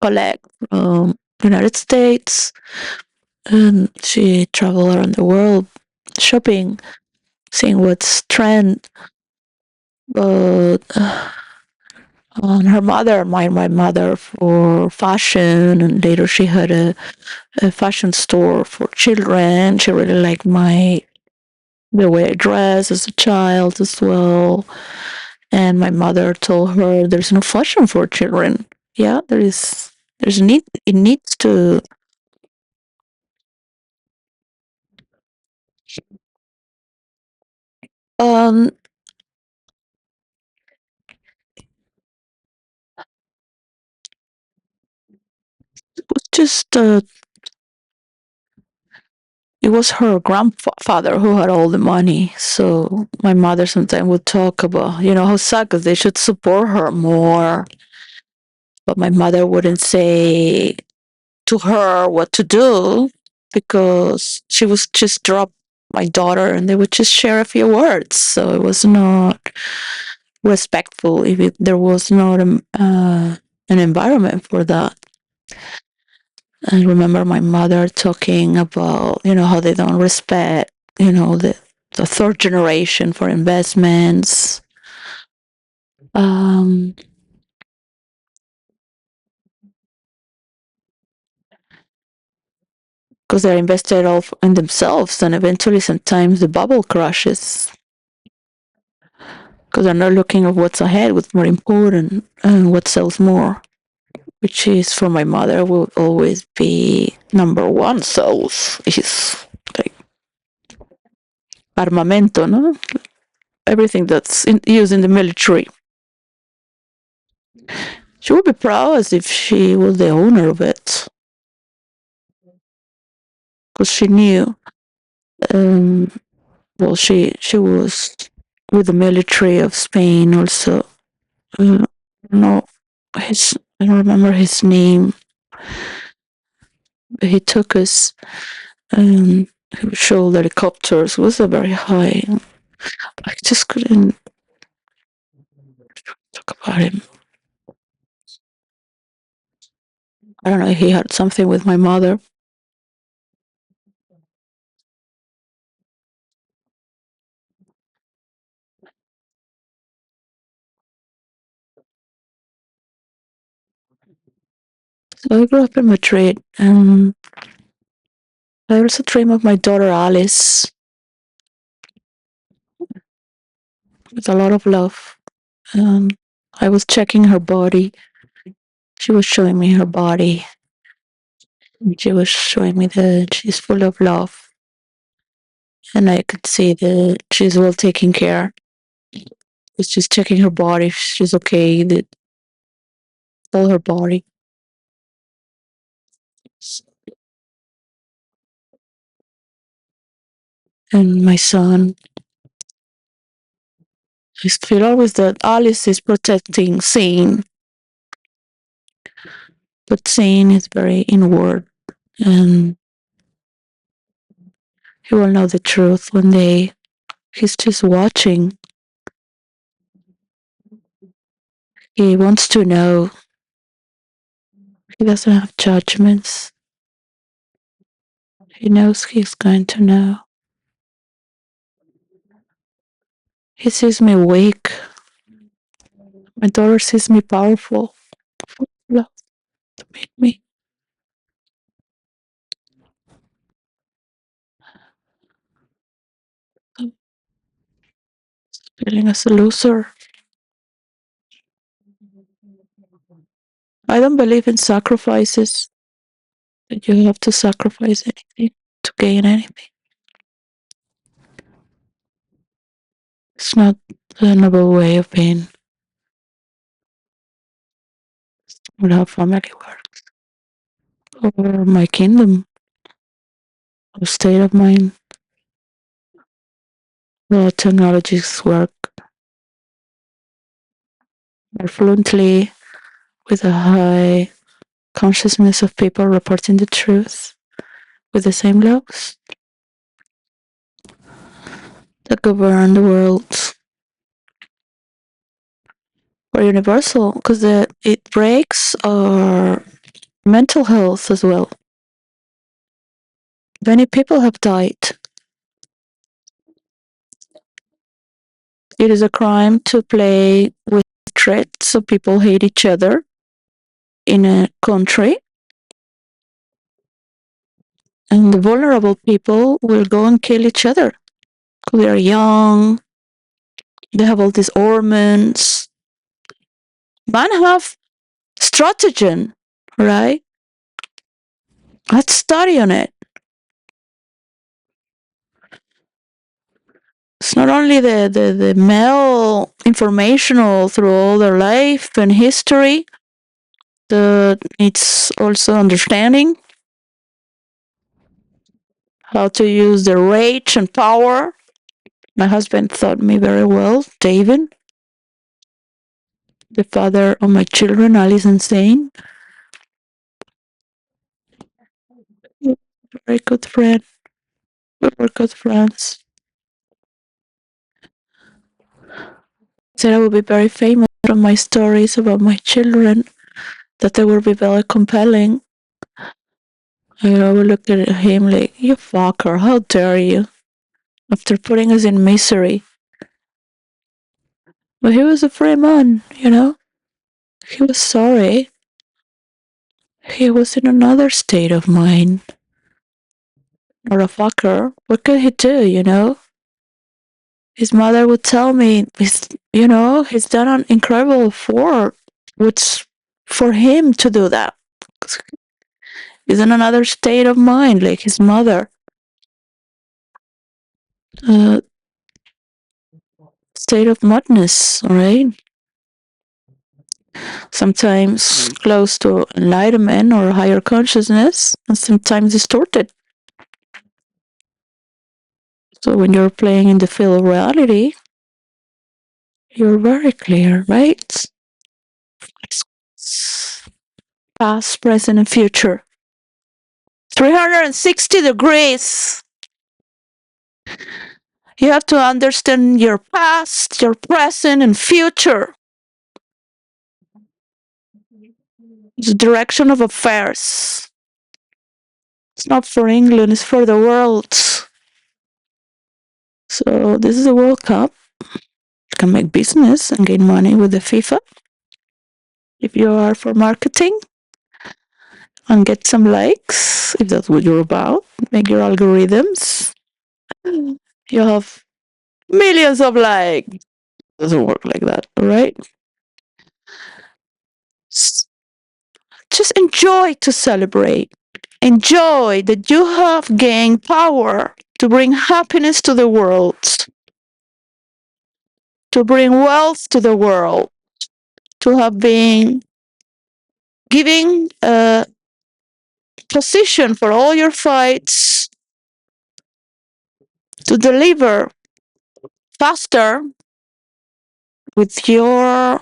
collect from United States. And she traveled around the world shopping, seeing what's trend. But on her mother, my mother for fashion, and later she had a fashion store for children. She really liked the way I dress as a child as well. And my mother told her there's no fashion for children. Yeah, there's need it needs to um it was just it was her grandfather who had all the money. So my mother sometimes would talk about, how sad 'cause they should support her more. But my mother wouldn't say to her what to do because she was just drop my daughter and they would just share a few words. So it was not respectful if there was not an environment for that. I remember my mother talking about, how they don't respect, the third generation for investments. Um, because they're invested all in themselves, and eventually sometimes the bubble crashes because they're not looking at what's ahead, what's more important, and what sells more. Which is for my mother will always be number one. Sells is like armamento, no? Everything that's used in the military. She would be proud as if she was the owner of it, because she knew. Um, well, she was with the military of Spain also. No, I don't remember his name, but he took us. He would show the helicopters. It was a very high. I just couldn't talk about him. I don't know. He had something with my mother. So I grew up in Madrid, and I also dream of my daughter Alice with a lot of love. Um, I was checking her body. She was showing me her body. And she was showing me that she's full of love, and I could see that she's well taken care. Because she's checking her body if she's okay, all her body. And my son, I feel always that Alice is protecting Zane, but Zane is very inward, and he will know the truth one day. He's just watching. He wants to know. He doesn't have judgments. He knows he's going to know. He sees me weak. My daughter sees me powerful. Love to meet me. I'm feeling as a loser. I don't believe in sacrifices. That you have to sacrifice anything to gain anything. It's not the noble way of being or how family works. Or my kingdom or state of mind. The technologies work more fluently with a high consciousness of people reporting the truth with the same laws that govern the world are universal because it breaks our mental health as well. Many people have died. It is a crime to play with hatred, so people hate each other in a country. And the vulnerable people will go and kill each other. They are young, they have all these hormones. Man have stratagem, right? Let's study on it. It's not only the male informational through all their life and history, it's also understanding how to use the rage and power. My husband taught me very well, David, the father of my children, Alice and Zane. Very good friend. We were good friends. Said I would be very famous from my stories about my children, that they will be very compelling. And I would look at him like, you fucker, how dare you? After putting us in misery. But he was a free man, you know? He was sorry. He was in another state of mind. Or a fucker. What could he do, you know? His mother would tell me, he's done an incredible effort. What's for him to do that? He's in another state of mind, like his mother. Uh, State of madness, all right? Sometimes close to enlightenment or higher consciousness, and sometimes distorted. So when you're playing in the field of reality, you're very clear, right? Past, present, and future. 360 degrees. You have to understand your past, your present, and future. The direction of affairs. It's not for England, it's for the world. So this is a World Cup. You can make business and gain money with the FIFA. If you are for marketing and get some likes, if that's what you're about, make your algorithms. You have millions of likes. It doesn't work like that, all right? Just enjoy to celebrate. Enjoy that you have gained power to bring happiness to the world. to bring wealth to the world, to have been giving a position for all your fights, to deliver faster with your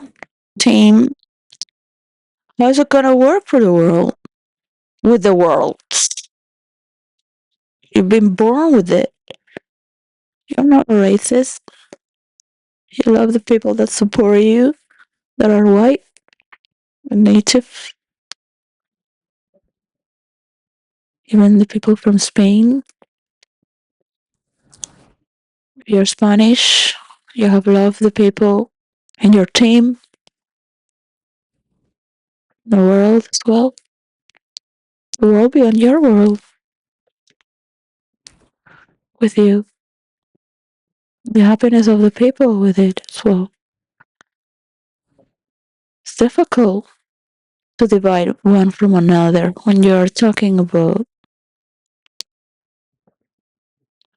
team. How's it gonna work for the world? With the world. You've been born with it. You're not a racist. You love the people that support you, that are white and native. Even the people from Spain. You're Spanish. You have loved the people in your team, the world as well. The world beyond your world with you. The happiness of the people with it as well. It's difficult to divide one from another when you're talking about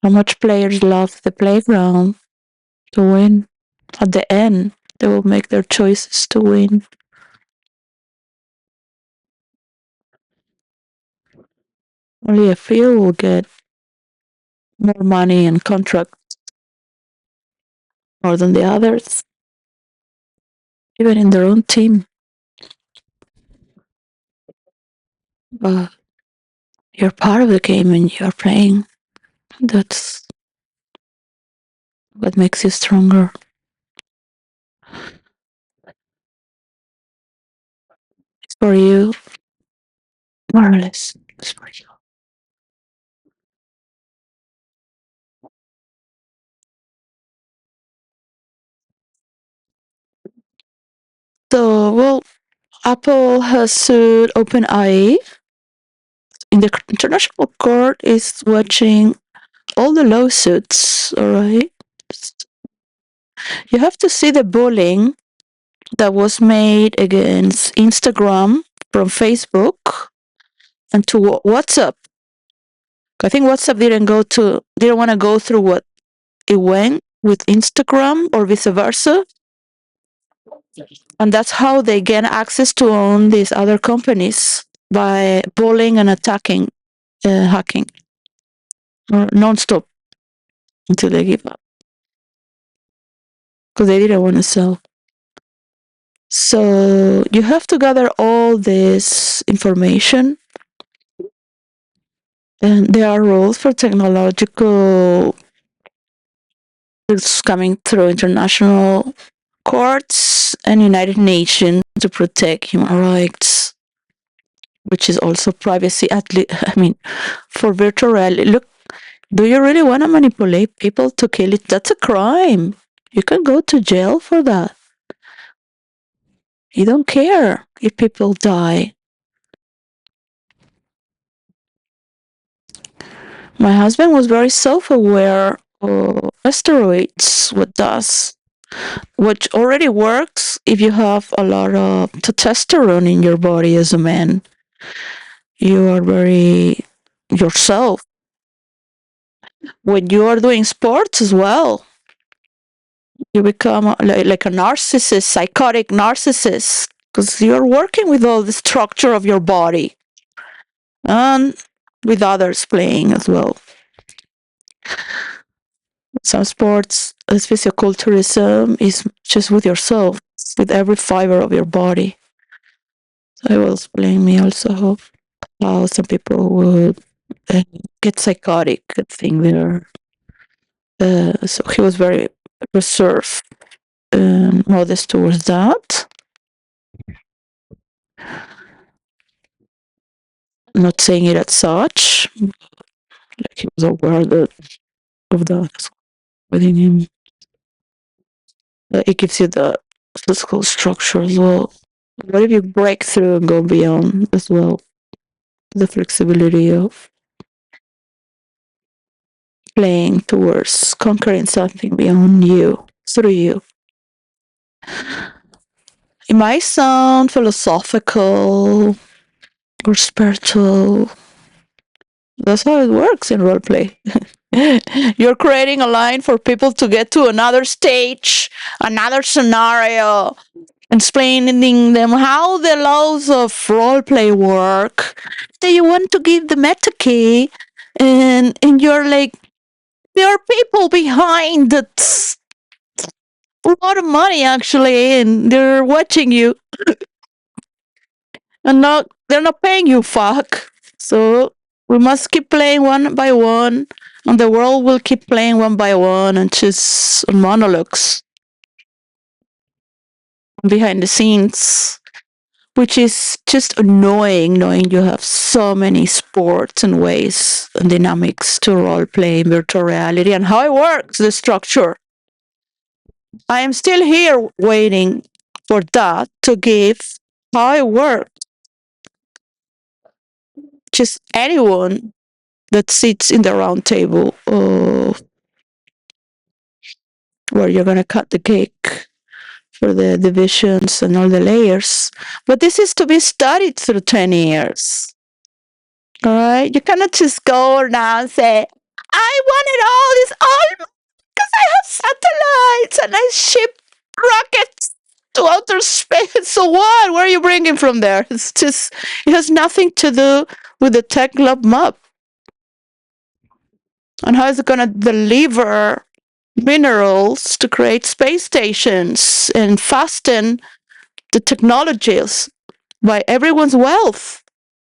how much players love the playground to win. At the end, they will make their choices to win. Only a few will get more money and contracts more than the others, even in their own team. But you're part of the game and you're playing. That's what makes you stronger. It's for you, more or less. It's for you. So, well, Apple has sued OpenAI. In the international court is watching all the lawsuits, all right? You have to see the bullying that was made against Instagram from Facebook and to WhatsApp. I think WhatsApp didn't want to go through what it went with Instagram or vice versa. And that's how they gain access to own these other companies by bullying and attacking, hacking, or non-stop until they give up because they didn't want to sell. So you have to gather all this information, and there are rules for technological. It's coming through international courts and United Nations to protect human rights, which is also privacy. I mean, for virtual reality. Look, do you really want to manipulate people to kill it? That's a crime. You can go to jail for that. You don't care if people die. My husband was very self-aware of asteroids, which already works if you have a lot of testosterone in your body as a man. You are very yourself. When you are doing sports as well, you become like a narcissist, psychotic narcissist, because you're working with all the structure of your body and with others playing as well. Some sports, as physioculturism, is just with yourself, with every fiber of your body. So it will explain me also how some people would uh, get psychotic and think they're. So he was very reserved and modest towards that. Not saying it as such, like he was aware of that within him. It gives you the physical structure as well. What if you break through and go beyond as well? The flexibility of playing towards conquering something beyond you, through you. It might sound philosophical or spiritual. That's how it works in roleplay. You're creating a line for people to get to another stage, another scenario, explaining them how the laws of roleplay work. Then you want to give the meta key, and you're like, there are people behind that's a lot of money actually, and they're watching you, and not they're not paying you. Fuck. So we must keep playing one by one, and the world will keep playing one by one, and just monologues behind the scenes, which is just annoying knowing you have so many sports and ways and dynamics to role play in virtual reality and how it works, the structure. I am still here waiting for that to give how it works. Just anyone that sits in the round table where you're going to cut the cake for the divisions and all the layers. But this is to be studied through 10 years. All right? You cannot just go now and say, I wanted all this, all because I have satellites and I ship rockets to outer space. So what? Where are you bringing from there? It's just, it has nothing to do with the tech lab map. And how is it going to deliver minerals to create space stations and fasten the technologies by everyone's wealth?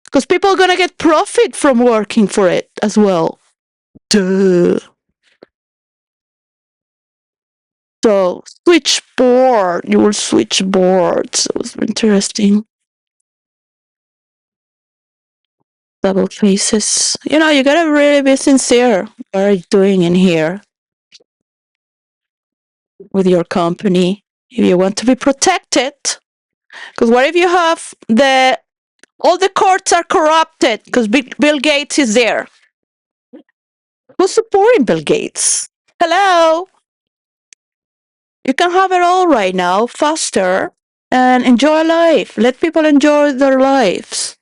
Because people are going to get profit from working for it as well. Duh. So switchboard, you will switch boards. It was interesting. Double faces. You know, you gotta really be sincere. What are you doing in here with your company? If you want to be protected, because what if you have the all the courts are corrupted because Bill Gates is there? Who's supporting Bill Gates? Hello, you can have it all right now, faster, and enjoy life. Let people enjoy their lives.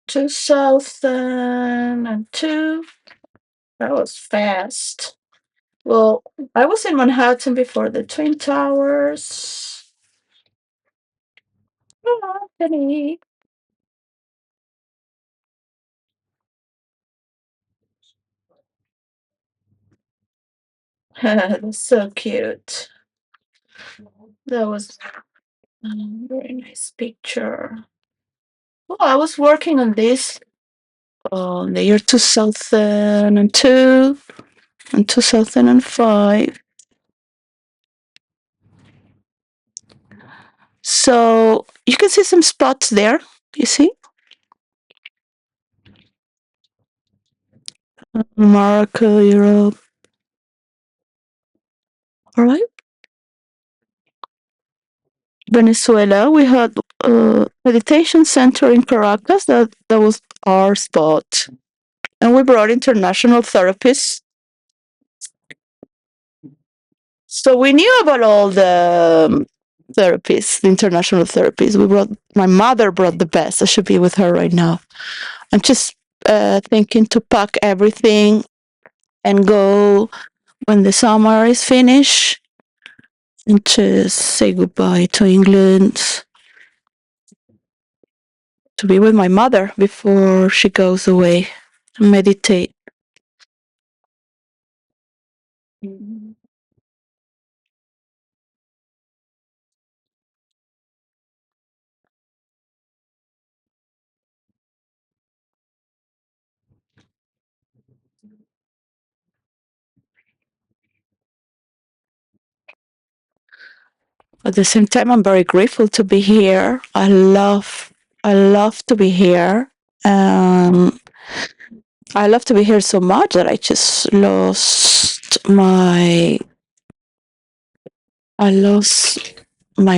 To 2002. That was fast. Well, I was in Manhattan before the Twin Towers. Oh, Penny. That's so cute. That was a very nice picture. Oh, I was working on this in the year 2002 and 2005. So you can see some spots there. You see? Morocco, Europe. All right. Venezuela, we had a meditation center in Caracas. That was our spot. And we brought international therapists. So we knew about all the therapists, the international therapists. My mother brought the best. I should be with her right now. I'm just thinking to pack everything and go when the summer is finished and just say goodbye to England, to be with my mother before she goes away and meditate. At the same time, I'm very grateful to be here. I love to be here. Um, I love to be here so much that I just lost my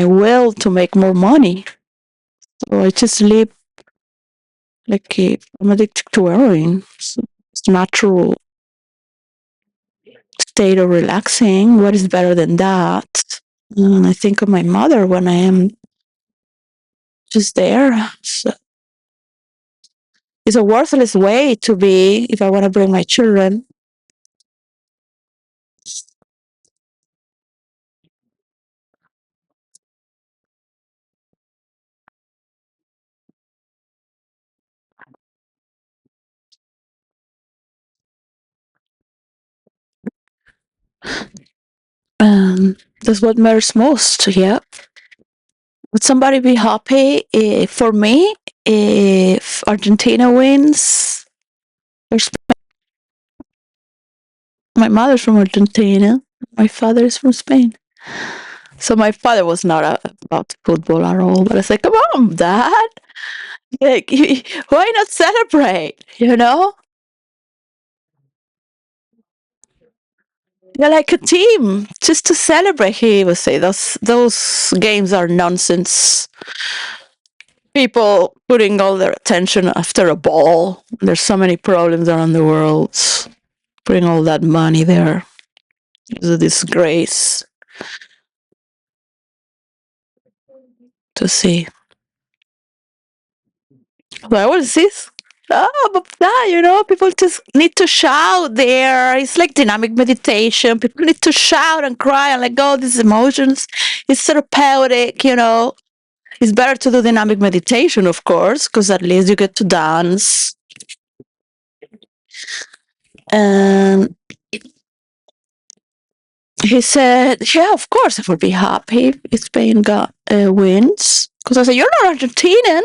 will to make more money. So I just live like I'm addicted to heroin. So it's natural. state of relaxing. What is better than that? And I think of my mother when I am just there. So it's a worthless way to be if I want to bring my children. That's what matters most. Yeah. Would somebody be happy for me if Argentina wins? My mother's from Argentina. My father is from Spain. So my father was not about football at all. But I said, come on, Dad. Like, why not celebrate? You know? You're like a team just to celebrate. He would say those games are nonsense. People putting all their attention after a ball. There's so many problems around the world. Putting all that money there is a disgrace to see. Well, what is this? Oh, but that, people just need to shout there. It's like dynamic meditation. People need to shout and cry and let go of these emotions. It's therapeutic. It's better to do dynamic meditation, of course, because at least you get to dance. And he said, yeah, of course I would be happy if Spain wins. Because I said, you're not Argentinian.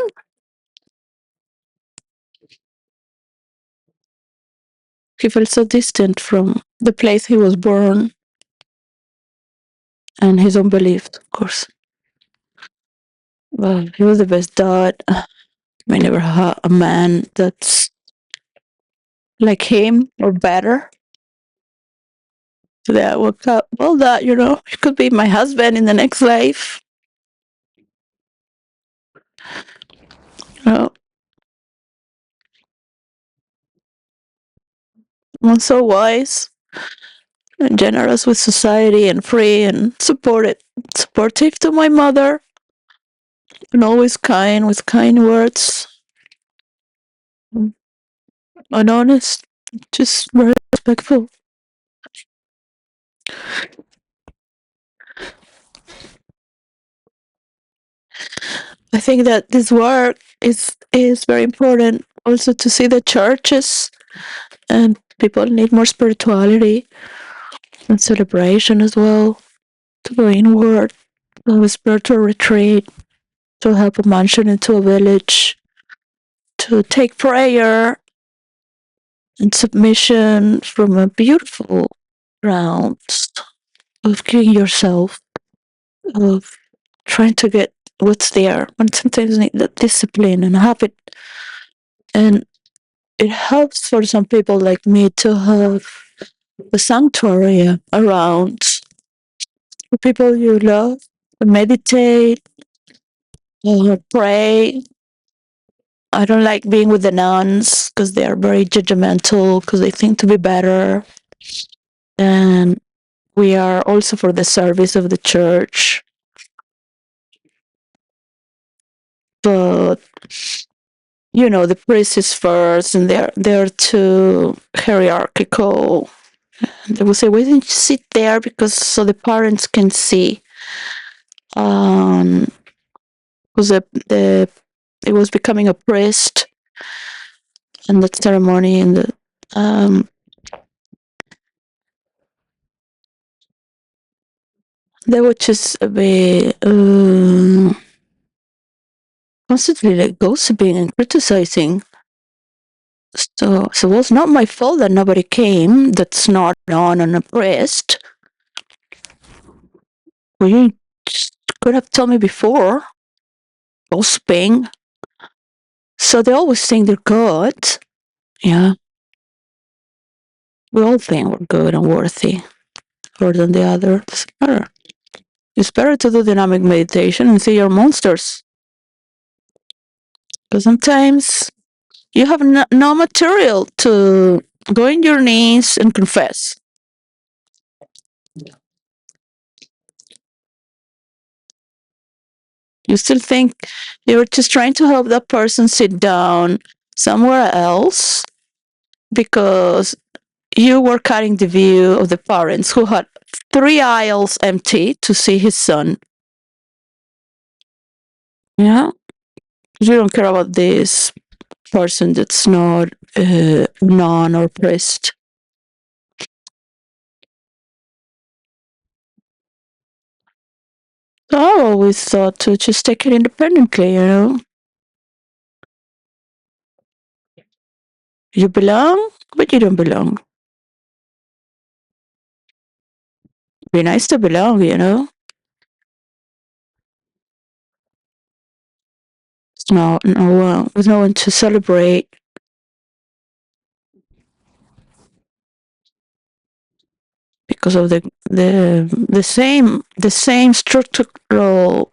He felt so distant from the place he was born and his own beliefs, of course. Well, he was the best dad. I never had a man that's like him or better. Today I woke up, well, he could be my husband in the next life. You I'm so wise and generous with society and free and supportive to my mother and always kind with kind words and honest, just very respectful. I think that this work is very important also to see the churches and people need more spirituality and celebration as well, to go inward, to have a spiritual retreat, to help a mansion into a village, to take prayer and submission from a beautiful ground of giving yourself, of trying to get what's there, and sometimes need that discipline and habit. And it helps for some people like me to have a sanctuary around for people you love, meditate, pray. I don't like being with the nuns because they are very judgmental because they think to be better. And we are also for the service of the church. But the priest is first and they're too hierarchical. They will say, why didn't you sit there? Because so the parents can see. Because it was becoming a priest and the ceremony and they would just be constantly like gossiping and criticizing. So it's not my fault that nobody came. That's not on a priest. Well, you could have told me before. Gossiping. So they always think they're good. Yeah. We all think we're good and worthy more than the other. Doesn't matter. It's better to do dynamic meditation and see your monsters. Because sometimes you have no material to go on your knees and confess. You still think you're just trying to help that person sit down somewhere else because you were cutting the view of the parents who had 3 aisles empty to see his son. Yeah, you don't care about this person that's not non or priest. I always thought to just take it independently, you know. You belong, but you don't belong. Be nice to belong, you know. It's with no one to celebrate because of the same structural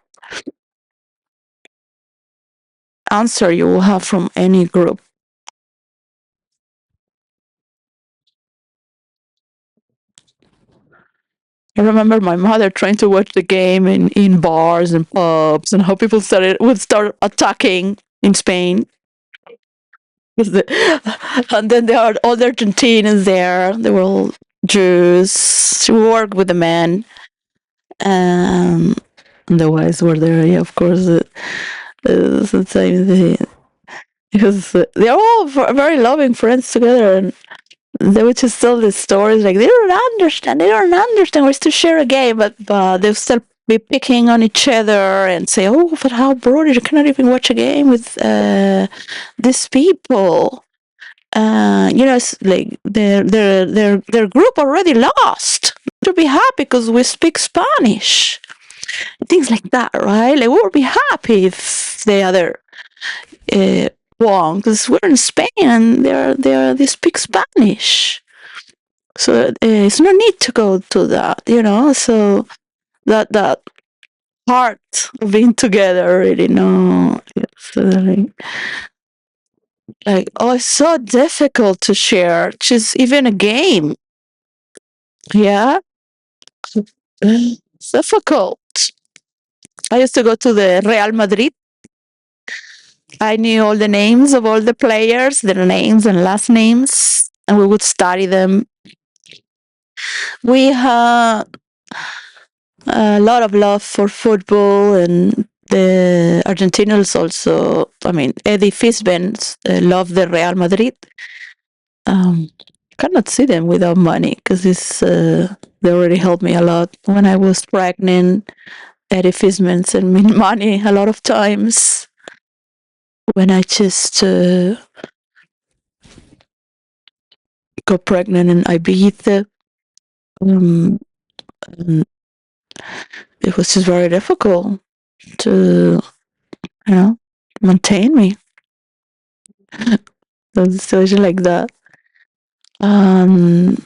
answer you will have from any group. I remember my mother trying to watch the game in bars and pubs, and how people would start attacking in Spain. And then there are all the Argentinians there. They were all Jews. She worked with the men. And the wives were there. Yeah, of course. The same thing. Because they're all very loving friends together. And they would just tell these stories like they don't understand. They don't understand. We still share a game, but they'll still be picking on each other and say, "Oh, but how bored! You cannot even watch a game with these people." It's like their group already lost. To be happy because we speak Spanish, things like that, right? Like we would be happy if the other uh, won because we're in Spain and they speak Spanish. So it's no need to go to that, you know. So that part of being together, really, no. So like, oh, it's so difficult to share. Just even a game, yeah, it's difficult. I used to go to the Real Madrid. I knew all the names of all the players, their names and last names, and we would study them. We had a lot of love for football, and the Argentinians also. I mean, Eddie Fisben loved the Real Madrid. Um, cannot see them without money because they already helped me a lot when I was pregnant. Eddie Fisman sent me money a lot of times when I just got pregnant in Ibiza. Um, it was just very difficult to, maintain me. A situation like that. Um,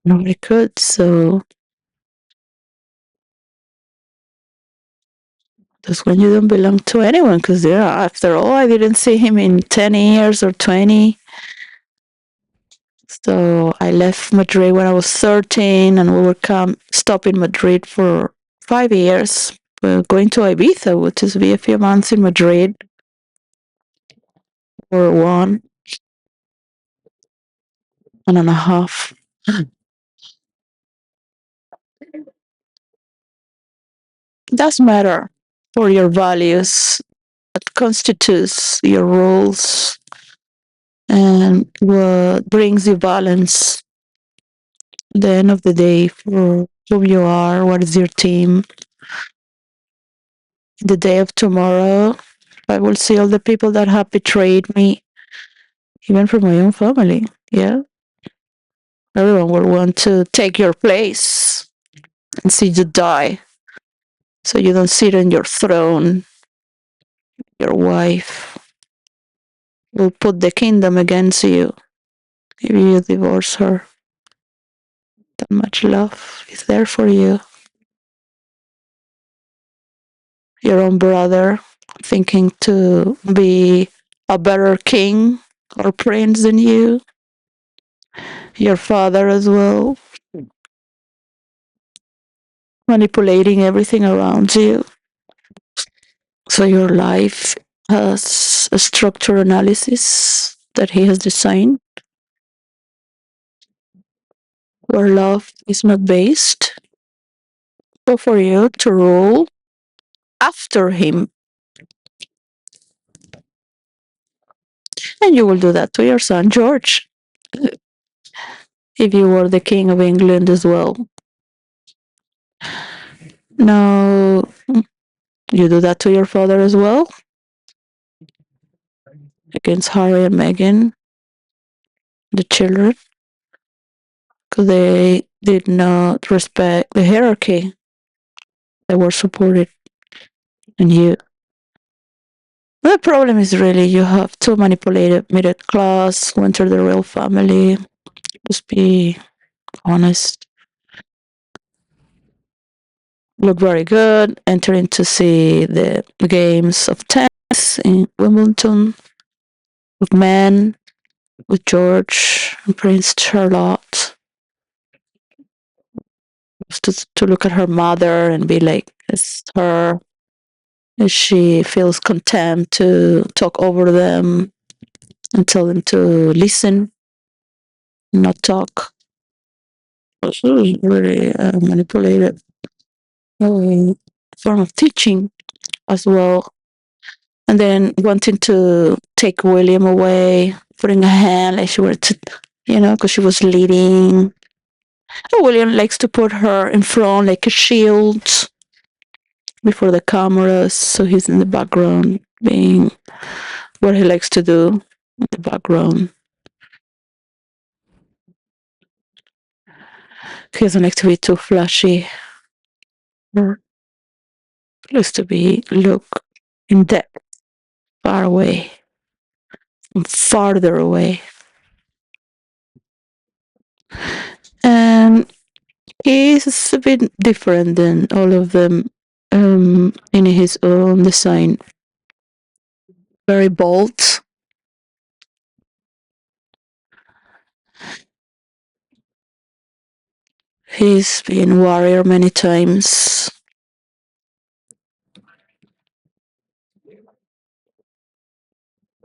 Nobody could. So that's when you don't belong to anyone. Because after all, I didn't see him in 10 years or 20. So I left Madrid when I was 13, and we were stop in Madrid for 5 years. Going to Ibiza, which is be a few months in Madrid or 1.5. Does matter for your values. It constitutes your rules and what brings you balance at the end of the day for who you are, what is your team. The day of tomorrow, I will see all the people that have betrayed me, even from my own family. Yeah. Everyone will want to take your place and see you die. So you don't sit on your throne. Your wife will put the kingdom against you if you divorce her. That much love is there for you. Your own brother thinking to be a better king or prince than you. Your father as well, manipulating everything around you. So your life has a structure analysis that he has designed where love is not based. So for you to rule after him, and you will do that to your son George if you were the king of England as well. Now you do that to your father as well against Harry and Meghan, the children, because they did not respect the hierarchy. They were supported in you. The problem is really you have too manipulated middle class who enter the real family. Just be honest. Look very good. Entering to see the games of tennis in Wimbledon with men, with George and Prince Charlotte. To look at her mother and be like, it's her. She feels content to talk over them and tell them to listen, not talk. This is really manipulated form of teaching as well. And then wanting to take William away, putting a hand like she were to, because she was leading. And William likes to put her in front like a shield before the cameras, so he's in the background, being what he likes to do in the background. He doesn't like to be too flashy. Or likes to be look in depth, far away, and farther away. And he's a bit different than all of them in his own design. Very bold. He's been warrior many times.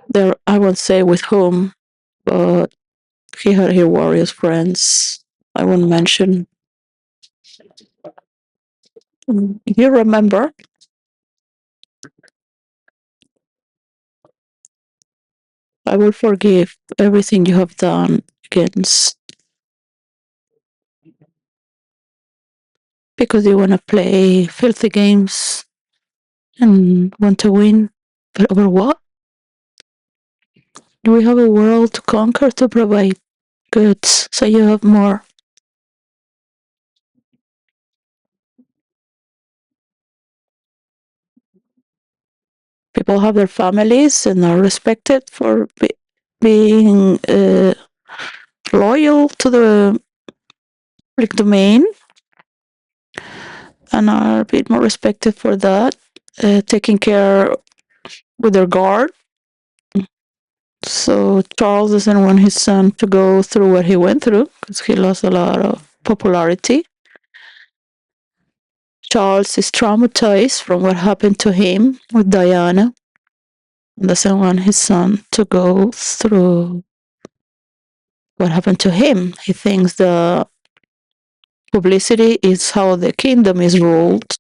There, I won't say with whom, but he had his warriors friends. I won't mention. If you remember, I will forgive everything you have done against because you want to play filthy games and want to win. But over what? Do we have a world to conquer to provide goods so you have more? People have their families and are respected for being loyal to the public domain and are a bit more respected for that, taking care with their guard. So Charles doesn't want his son to go through what he went through because he lost a lot of popularity. Charles is traumatized from what happened to him with Diana and doesn't want his son to go through what happened to him. He thinks the publicity is how the kingdom is ruled.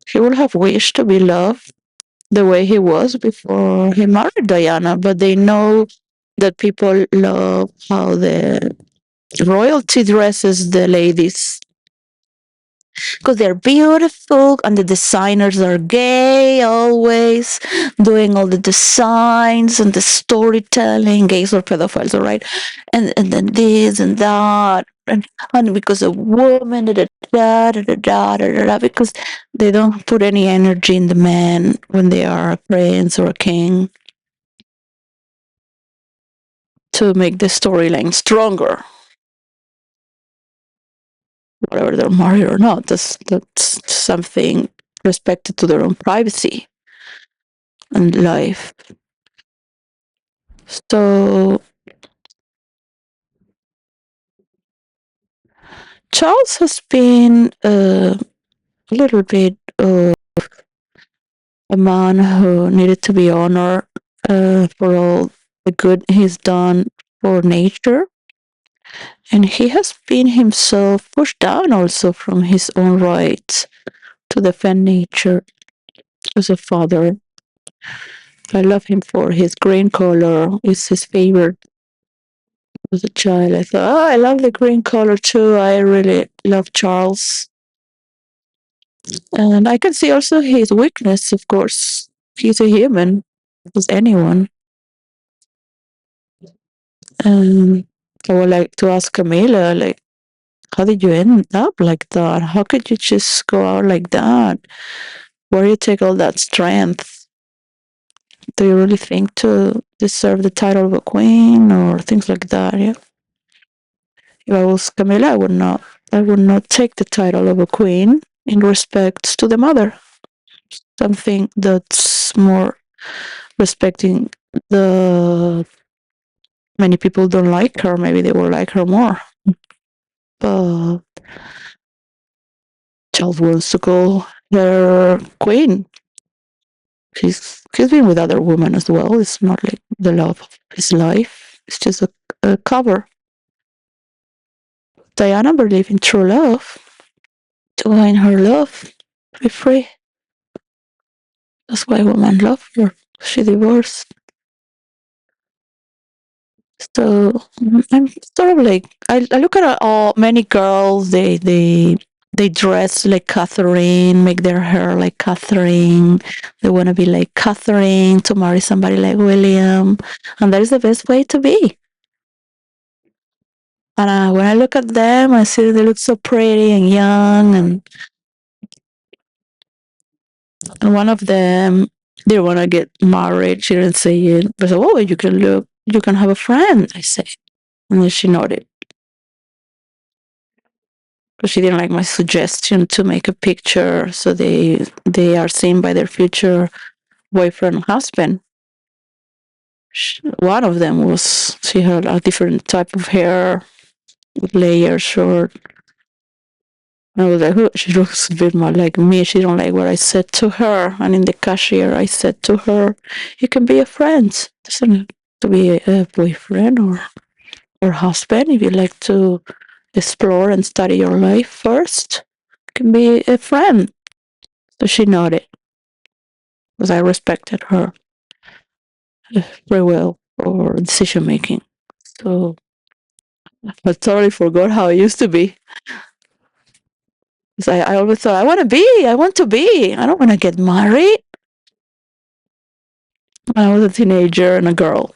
He would have wished to be loved the way he was before he married Diana, but they know that people love how the royalty dresses the ladies because they're beautiful and the designers are gay always doing all the designs and the storytelling, gays or pedophiles, all right, and then this and that, and because a woman because they don't put any energy in the man when they are a prince or a king to make the storyline stronger, whether they're married or not. That's something respected to their own privacy and life. So Charles has been a little bit of a man who needed to be honored for all the good he's done for nature. And he has been himself pushed down also from his own rights to defend nature as a father. I love him for his green color. It's his favorite as a child. I thought, oh, I love the green color too. I really love Charles. And I can see also his weakness, of course. He's a human, as anyone. And I would like to ask Camila, like, how did you end up like that? How could you just go out like that? Where do you take all that strength? Do you really think to deserve the title of a queen or things like that? Yeah. If I was Camila, I would not. I would not take the title of a queen in respect to the mother. Something that's more respecting the many people don't like her. Maybe they will like her more. But Charles wants to call her queen. He's been with other women as well. It's not like the love of his life. It's just a cover. Diana believed in true love. To find her love, to be free. That's why women love her. She divorced. So I'm sort of like I look at all many girls. They dress like Catherine, make their hair like Catherine. They want to be like Catherine to marry somebody like William, and that is the best way to be. And when I look at them, I see they look so pretty and young, and one of them they want to get married. She didn't say it, but I said, "Oh, you can have a friend." I said, and then she nodded. Because she didn't like my suggestion to make a picture so they are seen by their future boyfriend or husband. One of them was she had a different type of hair with layers short. And I was like, oh, she looks a bit more like me. She don't like what I said to her. And in the cashier, I said to her, "You can be a friend. Doesn't have to be a boyfriend or husband. If you like to explore and study your life first, you can be a friend." So she nodded because I respected her very well for decision making. So I totally forgot how I used to be. Because I always thought, I want to be. I don't want to get married. When I was a teenager and a girl.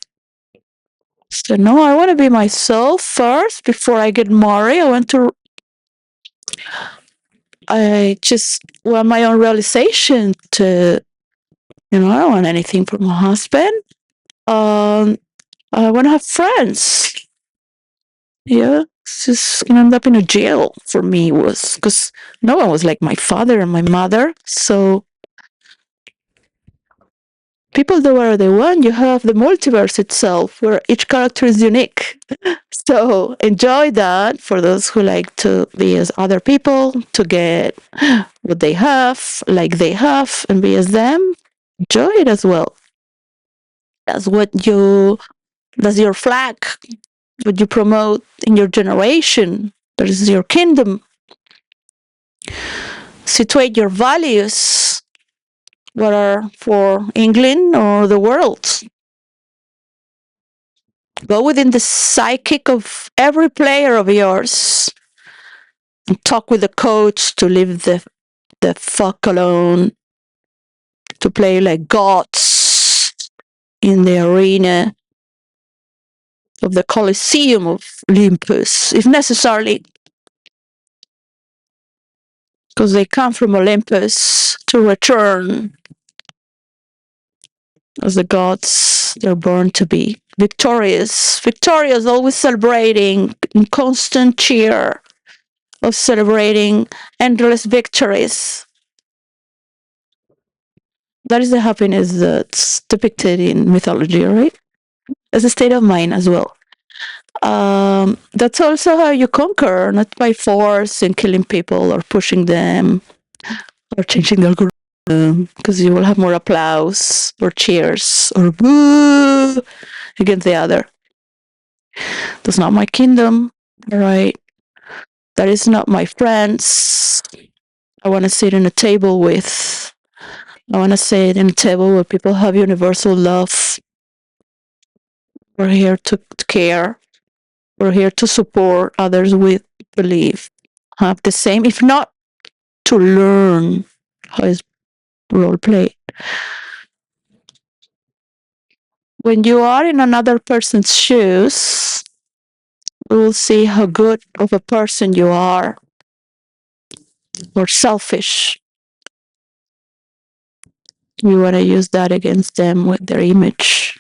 So no, I want to be myself first before I get married. I just want my own realization to, I don't want anything from my husband. Um, I want to have friends. Yeah, it's just gonna end up in a jail for me was because no one was like my father and my mother. So people do whatever they want. You have the multiverse itself where each character is unique. So enjoy that for those who like to be as other people, to get what they have, like they have, and be as them. Enjoy it as well. That's that's your flag, what you promote in your generation. That is your kingdom. Situate your values, what are for England or the world. Go within the psychic of every player of yours and talk with the coach to leave the fuck alone, to play like gods in the arena of the Colosseum of Olympus, if necessary, because they come from Olympus to return as the gods they're born to be. Victorious, victorious, always celebrating, in constant cheer of celebrating endless victories. That is the happiness that's depicted in mythology, right? As a state of mind as well. That's also how you conquer, not by force and killing people or pushing them or changing the algorithm because you will have more applause or cheers or boo against the other. That's not my kingdom, all right? That is not my friends. I want to sit in a table with. I want to sit in a table where people have universal love. We're here to care. We're here to support others with belief. Have the same, if not to learn how is role play. When you are in another person's shoes, you will see how good of a person you are, or selfish. You want to use that against them with their image.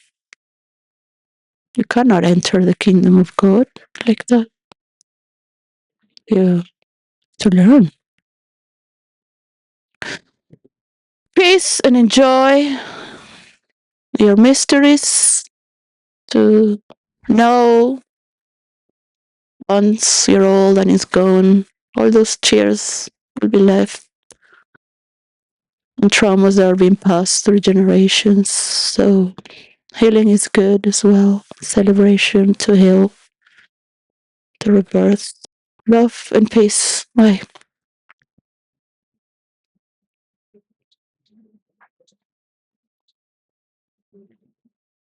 You cannot enter the kingdom of God like that. You to learn peace and enjoy your mysteries, to know once you're old and it's gone, all those tears will be left and traumas that are being passed through generations. So healing is good as well. Celebration to heal, to rebirth. Love and peace. Bye.